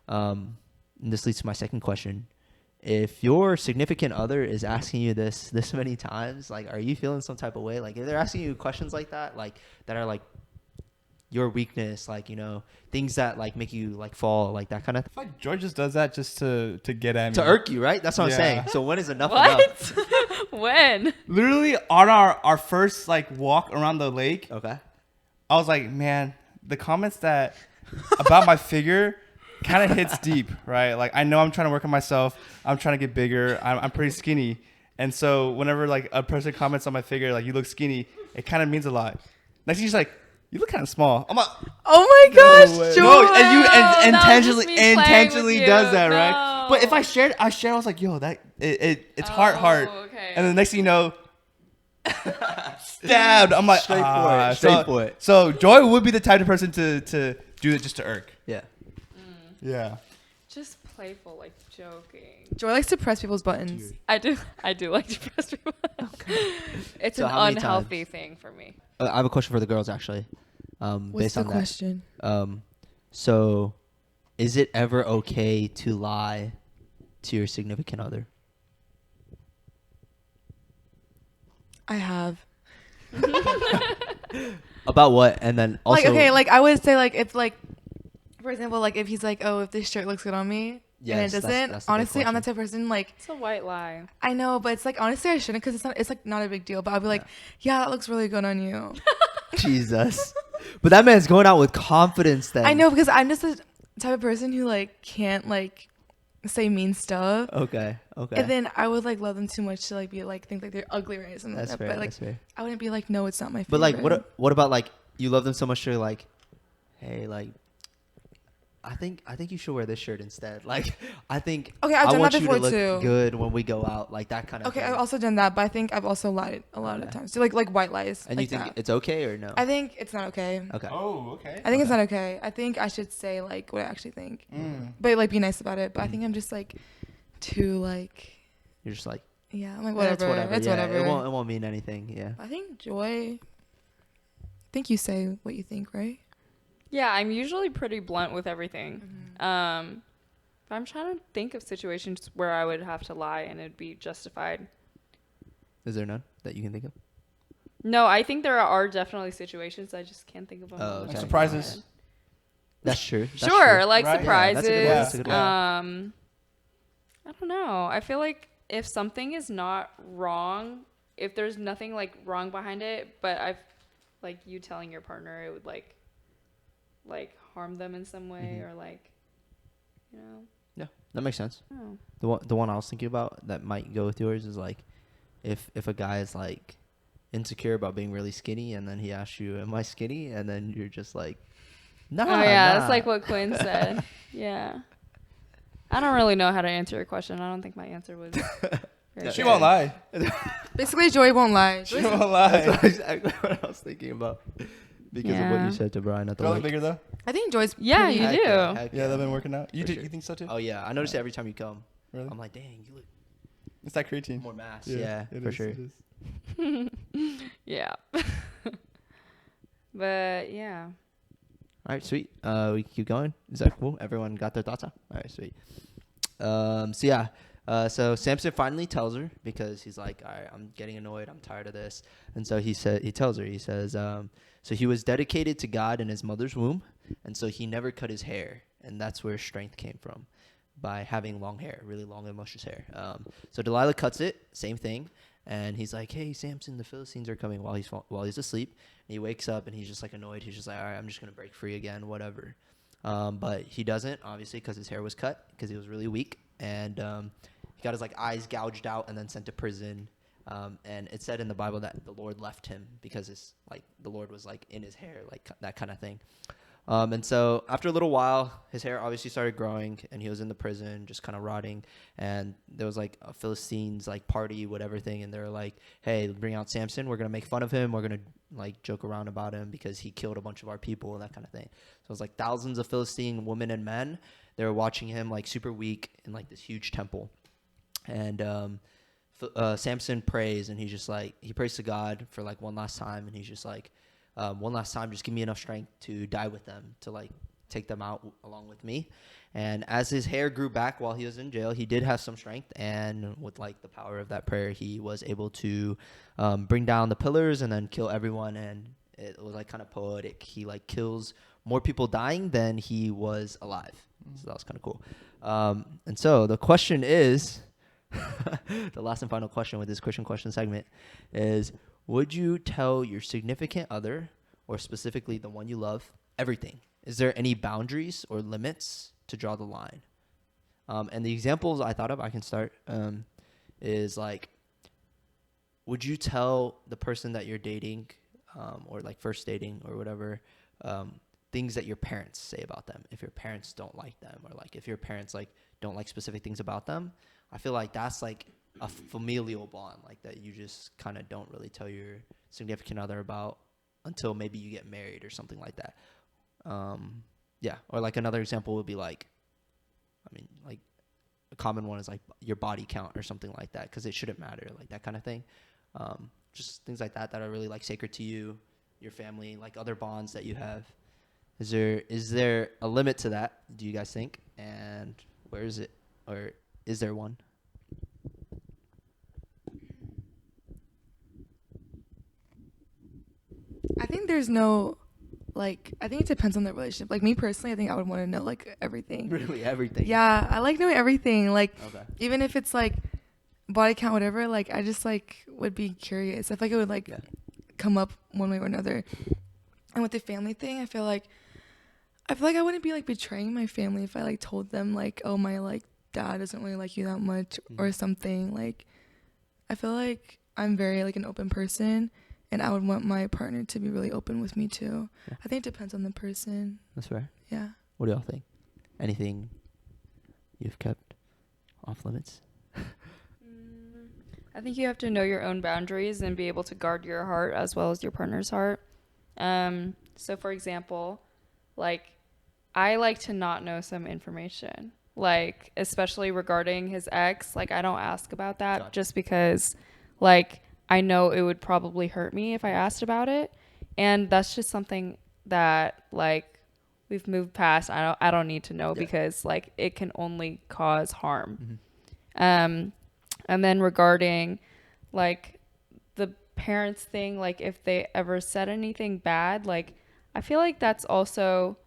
And this leads to my second question. If your significant other is asking you this many times, like, are you feeling some type of way? Like, if they're asking you questions like that, like, that are, like, your weakness, like, you know, things that, like, make you, like, fall, like, that kind of I feel like George just does that just to get at me. to irk you, right? That's what I'm Yeah. saying. So when is enough enough? What? When? Literally on our first like walk around the lake, Okay. I was like, man, the comments that about my figure kind of hits deep, right? Like I know I'm trying to work on myself. I'm trying to get bigger. I'm pretty skinny. And so whenever like a person comments on my figure, like you look skinny, it kind of means a lot. Next thing she's like, you look kind of small. I'm like, Oh my gosh, way. Joy. no, and you No, that was intentionally just me playing with intentionally you. does that, right? But if No. I shared, I was like, yo, that it's heart. Okay. And the next thing you know, stabbed. I'm like, Straight for ah. it, straight So- for it. So Joy would be the type of person to do it just to irk. Yeah. Yeah. Just playful, like joking. Joy likes to press people's buttons. I do like to press people. It's So an how many unhealthy times? thing for me. I have a question for the girls, actually. What's Based the on question? that. So is it ever okay to lie to your significant other? I have. About what? And then also, Like okay, like I would say like if like, for example, like if he's like, oh, if this shirt looks good on me, Yes, and it that's- doesn't. that's the big Honestly, I'm that question. type of person. Like It's a white lie. I know, but it's like honestly I shouldn't because it's not. It's like not a big deal. But I'll be like, yeah, that looks really good on you. Jesus. But that man's going out with confidence then. I know because I'm just the type of person who like can't like say mean stuff. Okay. Okay. And then I would like love them too much to like be like think like they're ugly or something That's like that. fair. But like That's fair. I wouldn't be like, no, it's not my favorite. But like, what about like you love them so much you're like, hey, like, I think you should wear this shirt instead. Like, I think Okay, I've I done want that you to before, look too. good when we go out, like that kind of. Okay, thing. I've also done that, but I think I've also lied a lot of Okay. times. So like white lies. And like you think that. it's okay or no? I think it's not okay. Okay. Oh, okay. I think it's not okay. I think I should say like what I actually think, Mm. but like be nice about it. But I think I'm just like too like You're just like, yeah. I'm like "Eh, whatever. It's yeah, whatever. It won't mean anything. Yeah. I think Joy. I think you say what you think, right? Yeah, I'm usually pretty blunt with everything. But I'm trying to think of situations where I would have to lie and it'd be justified. Is there none that you can think of? No, I think there are definitely situations. I just can't think of them. Oh, off the okay. top of my Surprises. head. That's true. That's Sure, true. like Right? surprises. Yeah, that's a good one. That's a good one. I don't know. I feel like if something is not wrong, if there's nothing like wrong behind it, but I've like you telling your partner it would like harm them in some way Mhm. or like, you know, Yeah, that makes sense. I don't know. The one I was thinking about that might go with yours is like, if a guy is like insecure about being really skinny and then he asks you, "Am I skinny?" and then you're just like, "Nah." Oh yeah, nah. that's like what Quinn said. Yeah. I don't really know how to answer your question. I don't think my answer was Very She good. won't lie. Basically, Joy won't lie. She won't lie. That's exactly what I was thinking about because of what Yeah. you said to Brian at the Do I look lake. bigger though? I think Joy's Yeah, pretty- you Heck do. yeah, heck Yeah, they've been working out. You For do? sure. You think so too? Oh yeah, I notice it every time you come. Really? I'm like, dang, you look It's that creatine. more mass. Yeah, it for is, sure. it is. Yeah. But yeah. All right, sweet. We can keep going. Is that cool? Everyone got their thoughts out? All right, sweet. So yeah. So Samson finally tells her because he's like, all right, I'm getting annoyed. I'm tired of this. And so he tells her, he says, so he was dedicated to God in his mother's womb. And so he never cut his hair. And that's where strength came from, by having long hair, really long and luscious hair. So Delilah cuts it, same thing. And he's like, hey, Samson, the Philistines are coming while he's asleep. And he wakes up and he's just like annoyed. He's just like, all right, I'm just going to break free again, whatever. But he doesn't, obviously, because his hair was cut, because he was really weak. And he got his like eyes gouged out and then sent to prison. And it said in the Bible that the Lord left him because the Lord was like in his hair, like that kind of thing. And so after a little while, his hair obviously started growing and he was in the prison, just kind of rotting. And there was like a Philistines like party, whatever thing. And they were like, hey, bring out Samson. We're going to make fun of him. We're going to like joke around about him because he killed a bunch of our people and that kind of thing. So it was like thousands of Philistine women and men. They were watching him like super weak in like this huge temple. And Samson prays and he's just like, he prays to God for like one last time. And he's just like, one last time, just give me enough strength to die with them, to like take them out along with me. And as his hair grew back while he was in jail, he did have some strength. And with like the power of that prayer, he was able to bring down the pillars and then kill everyone. And it was like kind of poetic. He like kills more people dying than he was alive. So that was kind of cool. And so the question is, the last and final question with this Christian question segment is, would you tell your significant other, or specifically the one you love, everything? Is there any boundaries or limits to draw the line? And the examples I thought of, I can start, is like, would you tell the person that you're dating, or like first dating or whatever, things that your parents say about them if your parents don't like them, or like if your parents like don't like specific things about them? I feel like that's like a familial bond, like that you just kind of don't really tell your significant other about until maybe you get married or something like that. Yeah. Or like another example would be like, I mean, like a common one is like your body count or something like that, because it shouldn't matter, like that kind of thing. Just things like that are really like sacred to you, your family, like other bonds that you have. Is there a limit to that, do you guys think? And where is it? Or is there one? I think there's no, like, I think it depends on the relationship. Like, me personally, I think I would want to know, like, everything. Really, everything. Yeah, I like knowing everything. Like, Okay. even if it's, like, body count, whatever, like, I just, like, would be curious. I feel like it would, like, Yeah. come up one way or another. And with the family thing, I feel like I wouldn't be, like, betraying my family if I, like, told them, like, oh, my, like, dad doesn't really like you that much or something. Like, I feel like I'm very, like, an open person. And I would want my partner to be really open with me too. Yeah. I think it depends on the person. That's fair. Yeah. What do y'all think? Anything you've kept off limits? I think you have to know your own boundaries and be able to guard your heart as well as your partner's heart. So for example, like I like to not know some information, like especially regarding his ex. Like I don't ask about that Gotcha. just because like I know it would probably hurt me if I asked about it. And that's just something that like we've moved past. I don't need to know because like it can only cause harm. And then regarding like the parents thing, like if they ever said anything bad, like I feel like that's also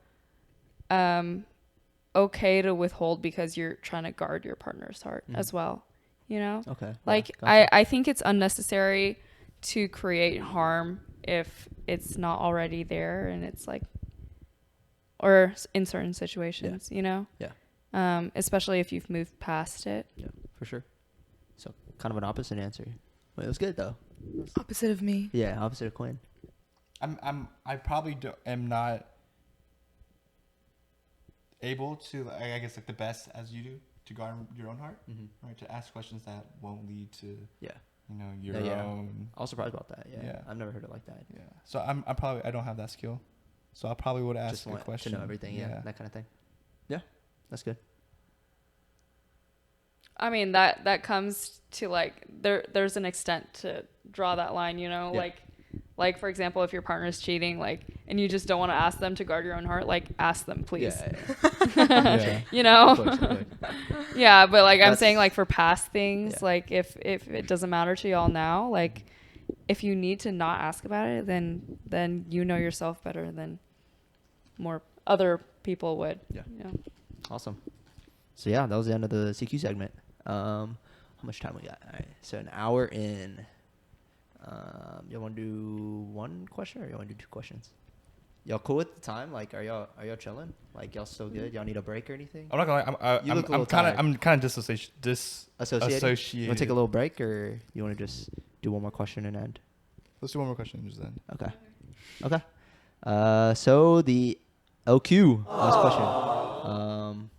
okay to withhold because you're trying to guard your partner's heart as well, you know? Okay. Like Yeah, gotcha. I think it's unnecessary to create harm if it's not already there, and it's like, or in certain situations, you know? Yeah. Especially if you've moved past it. Yeah, for sure. So kind of an opposite answer. Well, it was good though. Opposite of me. Yeah, opposite of Quinn. I probably am not able to, I guess, like the best as you do. to guard your own heart, Mm-hmm. right? To ask questions that won't lead to Yeah. your Yeah. own. I was surprised about that. Yeah. Yeah. I've never heard it like that. Yeah. So I don't have that skill. So I probably would ask Just a want question. to know everything. Yeah. That kind of thing. Yeah. That's good. I mean, that comes to like there's an extent to draw that line, Yeah. like for example, if your partner's cheating, like, and you just don't want to ask them to guard your own heart, like ask them, please. Yeah. You know? Of course. Yeah, but like I'm That's- saying, like for past things, Yeah. like if it doesn't matter to y'all now, like if you need to not ask about it, then you know yourself better than more other people would. Yeah. You know? Awesome. So yeah, that was the end of the CQ segment. How much time we got? All right. So an hour in. Y'all want to do one question or y'all want to do 2 questions? Y'all cool with the time? Like, are y'all chilling? Like, y'all still good? Y'all need a break or anything? I'm not gonna lie. You look a little I'm kind of Associated? disassociated. You want to take a little break or you want to just do one more question and end? Let's do one more question and just then. Okay. So the LQ last question.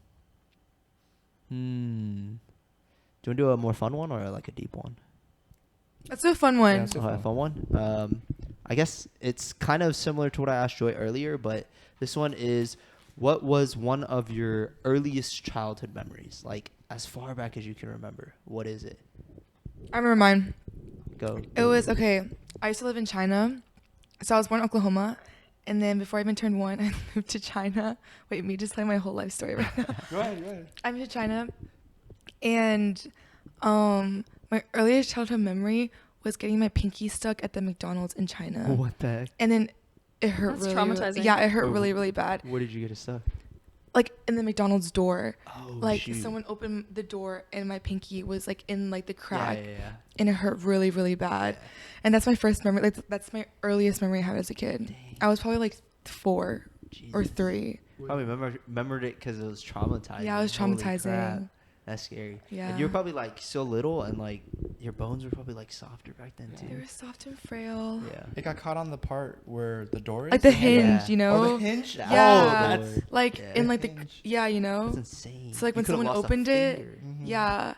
Do you want to do a more fun one or like a deep one? That's a fun one. Yeah, so Okay, fun one. I guess it's kind of similar to what I asked Joy earlier, but this one is, what was one of your earliest childhood memories? Like, as far back as you can remember. What is it? I remember mine. Go. It was, okay, I used to live in China. So I was born in Oklahoma. And then before I even turned 1, I moved to China. Wait, me just telling my whole life story right now. Go ahead. I moved to China. And my earliest childhood memory was getting my pinky stuck at the McDonald's in China. What the heck? And then it hurt That's really traumatizing. Yeah, it hurt Oh. really, really bad. Where did you get it stuck? Like in the McDonald's door. Oh, Like shoot. someone opened the door and my pinky was like in like the crack. Yeah. And it hurt really, really bad. Yeah. And that's my first memory. Like that's my earliest memory I had as a kid. Dang. I was probably like 4 or Jesus. 3. Probably remembered it because it was traumatizing. Yeah, it was Holy traumatizing. crap. That's scary. Yeah. And you were probably like so little and like your bones were probably like softer back then They too. were soft and frail. Yeah. It got caught on the part where the door is. Like the Yeah. hinge, you know? Oh, the hinge. Yeah. Oh, that's Like Yeah. in like the, Hinge. yeah, you know? That's insane. So like You when could've someone lost a opened it, finger. yeah.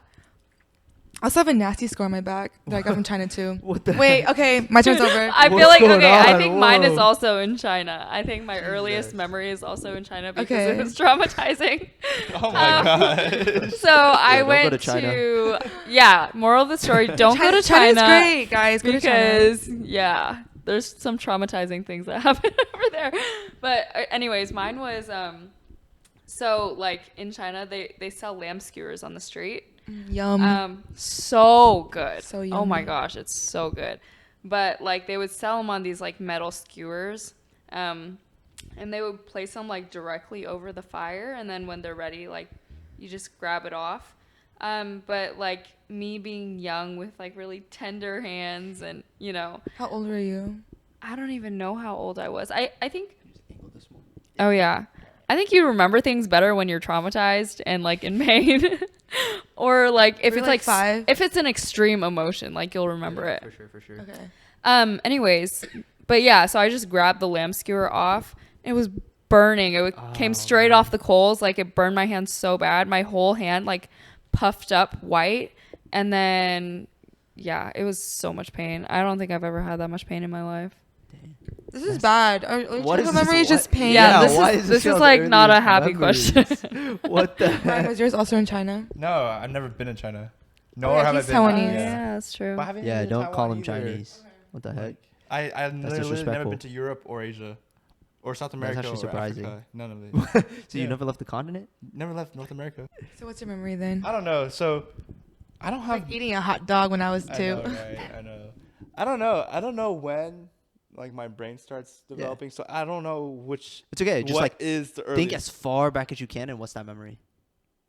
I also have a nasty scar on my back that I got from China too. What the Wait, heck? okay, my turn's over. I feel What's like, going okay, I on? think mine is Whoa. also in China. I think my earliest Jesus. memory is also in China because Okay. it was traumatizing. Oh my god. So I don't go went to China. yeah, moral of the story, don't go to China. China's great, guys. Go to China. Because, yeah, there's some traumatizing things that happen over there. But anyways, mine was, so like in China, they sell lamb skewers on the street. So good. So Oh my yummy. gosh, it's so good. But like they would sell them on these like metal skewers, and they would place them like directly over the fire, and then when they're ready, like you just grab it off. But like me being young with like really tender hands, and you know, How old were you? I don't even know how old I was. I think. Oh yeah. I think you remember things better when you're traumatized and like in pain, or like if Were you, it's like, like 5? if it's an extreme emotion, like you'll remember it. For sure. Okay. Anyways, but yeah, so I just grabbed the lamb skewer off. It was burning. Came straight off the coals. Like it burned my hand so bad. My whole hand like puffed up white, and then yeah, it was so much pain. I don't think I've ever had that much pain in my life. This is bad. Our What childhood is this? memory is just What- pain. Yeah, why this is y'all's like not a earliest happy memories? question. What the Ryan, heck? was yours also in China? No, I've never been in China. Nor yeah, have I he's been. Taiwanese. Yeah, that's true. But I haven't Yeah, been to don't call Taiwan them either. Chinese. What the heck? I've literally never disrespectful. been to Europe or Asia, or South That's America actually or surprising. Africa. None of it. So you Yeah. never left the continent? Never left North America. So what's your memory then? I don't know. So I don't have. Like eating a hot dog when I was 2. I know, right? I know. I don't know. I don't know when like my brain starts developing. So I don't know which. It's okay. Just what like is the think earliest? as far back as you can, and what's that memory?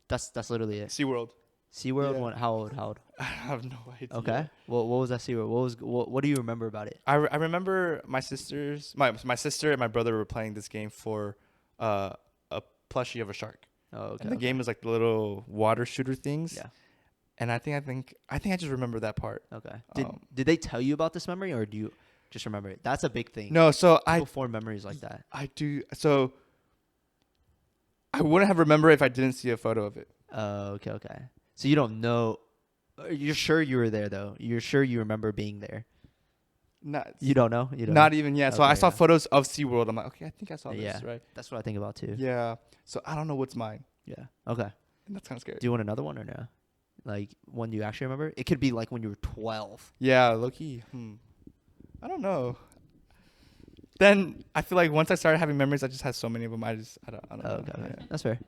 That's literally it. SeaWorld. SeaWorld. Yeah. How old? I have no idea. Okay. Well, what was that SeaWorld? What do you remember about it? I remember my sister and my brother were playing this game for a plushie of a shark. Oh, okay. And the game was like the little water shooter things. Yeah. And I think I just remember that part. Okay. Um, Did they tell you about this memory, or do you just remember it? That's a big thing. No, so People form memories like that. I do. So I wouldn't have remembered if I didn't see a photo of it. Oh, okay, okay. So you don't know. You're sure you were there though. You're sure you remember being there. Not, You don't know. You don't. not know? even, yeah. So Okay, I saw yeah. photos of SeaWorld. I'm like, okay, I think I saw this, Yeah. right? That's what I think about too. Yeah. So I don't know what's mine. Yeah. Okay. And that's kind of scary. Do you want another one or no? Like one you actually remember? It could be like when you were 12. Yeah, low-key. I don't know. Then I feel like once I started having memories, I just had so many of them. I don't Oh, know. okay. Yeah. That's fair.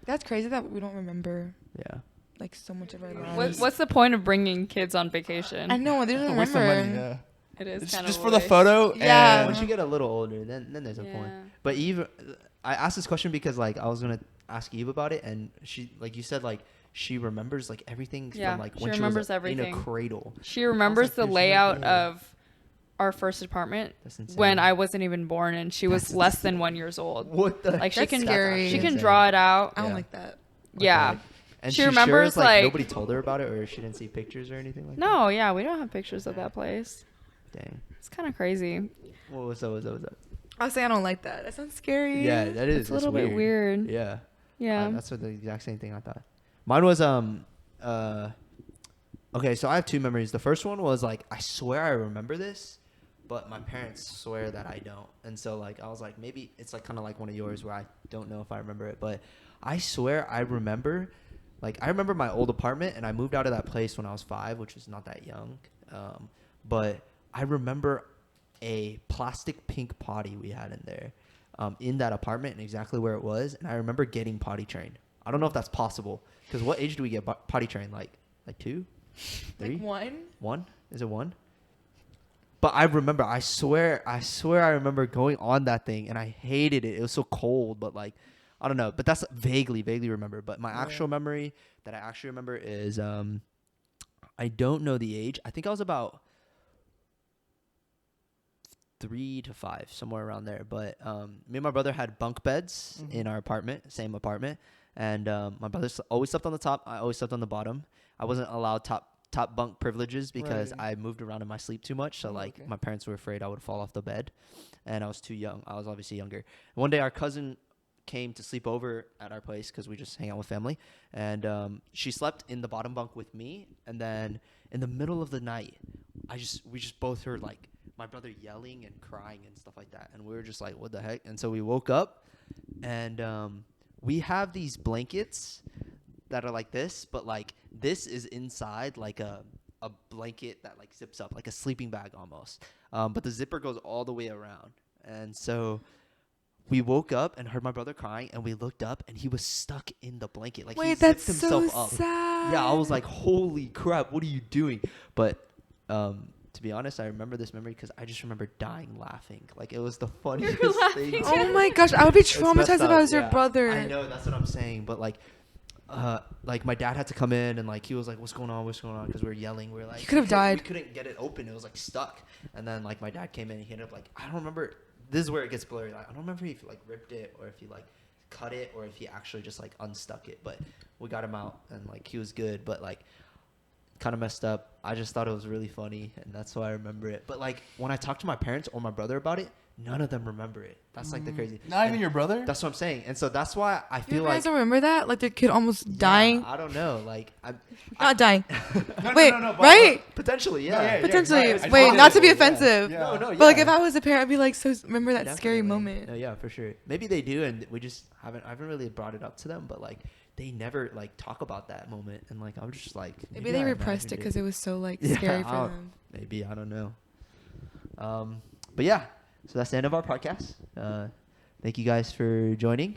That's crazy that we don't remember Yeah. like so much of our lives. What's the point of bringing kids on vacation? I know they don't A waste of money, remember. yeah. It is It's kind just of for the photo. Yeah. And Once you get a little older, then there's a point. But Eve, I asked this question because like I was gonna ask Eve about it, and she, like you said, like she remembers like everything Yeah, from like she when she remembers was in everything. a cradle. She remembers like, the there's no layout way. of our first apartment That's insane. when I wasn't even born and she was less than 1 year old. What the? Like she That's can scary. she can Insane. draw it out. I don't Yeah. like that. Yeah. Okay. And She she remembers, sure is, like- nobody told her about it, or she didn't see pictures or anything like that. No, yeah, we don't have pictures of that place. Dang. It's kind of crazy. What's up? I was saying I don't like that. That sounds scary. Yeah, that is. It's a little bit weird. Yeah. Yeah. That's what the exact same thing I thought. Mine was okay, so I have two memories. The first one was like I swear I remember this, but my parents swear that I don't. And so like I was like maybe it's like kind of like one of yours where I don't know if I remember it, but I swear I remember my old apartment, and I moved out of that place when I was 5, which is not that young. But I remember a plastic pink potty we had in there, in that apartment, and exactly where it was. And I remember getting potty trained. I don't know if that's possible, because what age do we get potty trained? Like 2, 3, Like one. 1? Is it 1? But I remember. I swear. I remember going on that thing, and I hated it. It was so cold, but like, I don't know. But that's vaguely remember. But my actual memory that I actually remember is I don't know the age. I think I was about 3 to 5, somewhere around there. But me and my brother had bunk beds in our apartment, same apartment. And my brother always slept on the top. I always slept on the bottom. I wasn't allowed top bunk privileges because I moved around in my sleep too much. So like my parents were afraid I would fall off the bed, and I was too young. I was obviously younger. One day our cousin came to sleep over at our place because we just hang out with family, and she slept in the bottom bunk with me. And then in the middle of the night, we just both heard like my brother yelling and crying and stuff like that, and we were just like, what the heck? And so we woke up, and we have these blankets that are like this, but like this is inside like a blanket that like zips up, like a sleeping bag almost, but the zipper goes all the way around. And so we woke up and heard my brother crying, and we looked up, and he was stuck in the blanket. Like, he Wait, zipped that's himself so up. sad. Yeah, I was like, holy crap, what are you doing? But to be honest, I remember this memory because I just remember dying laughing. Like, it was the funniest thing. Oh my gosh, I would be It's messed traumatized if up, I was your yeah. brother. I know, that's what I'm saying. But like my dad had to come in, and like he was like, what's going on? Because we were yelling. We were like, You could have died. We couldn't get it open. It was like stuck. And then like my dad came in, and he ended up like, I don't remember. This is where it gets blurry. Like, I don't remember if he like ripped it, or if he like cut it, or if he actually just like unstuck it. But we got him out, and like he was good. But like, kind of messed up. I just thought it was really funny, and that's why I remember it. But like when I talk to my parents or my brother about it, none of them remember it. That's like the crazy. Not even your brother? That's what I'm saying. And so that's why I feel You like guys don't remember that? Like the kid almost dying? I don't know. Like I'm Not dying. No, Wait, but- right? potentially, No, yeah. Potentially. right. I Wait, just- not to be yeah. offensive. Yeah. No, yeah. But like if I was a parent, I'd be like, so remember that scary Definitely. moment. No, yeah, for sure. Maybe they do, and we just I haven't really brought it up to them. But like they never like talk about that moment, and like I'm just like Maybe they I repressed it imagined because it was so like Yeah, scary I for don't- them. Maybe, I don't know. But yeah, so that's the end of our podcast. Thank you guys for joining.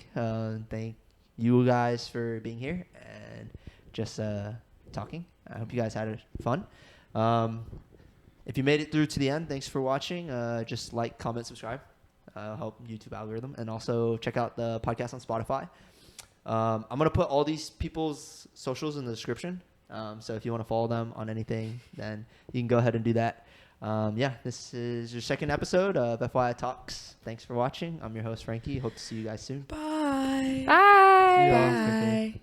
Thank you guys for being here and just talking. I hope you guys had fun. If you made it through to the end, thanks for watching. Just like, comment, subscribe. Help YouTube algorithm. And also check out the podcast on Spotify. I'm going to put all these people's socials in the description. So if you want to follow them on anything, then you can go ahead and do that. Yeah, this is your second episode of FYI Talks. Thanks for watching. I'm your host, Frankie. Hope to see you guys soon. Bye. Bye. See y'all. Bye.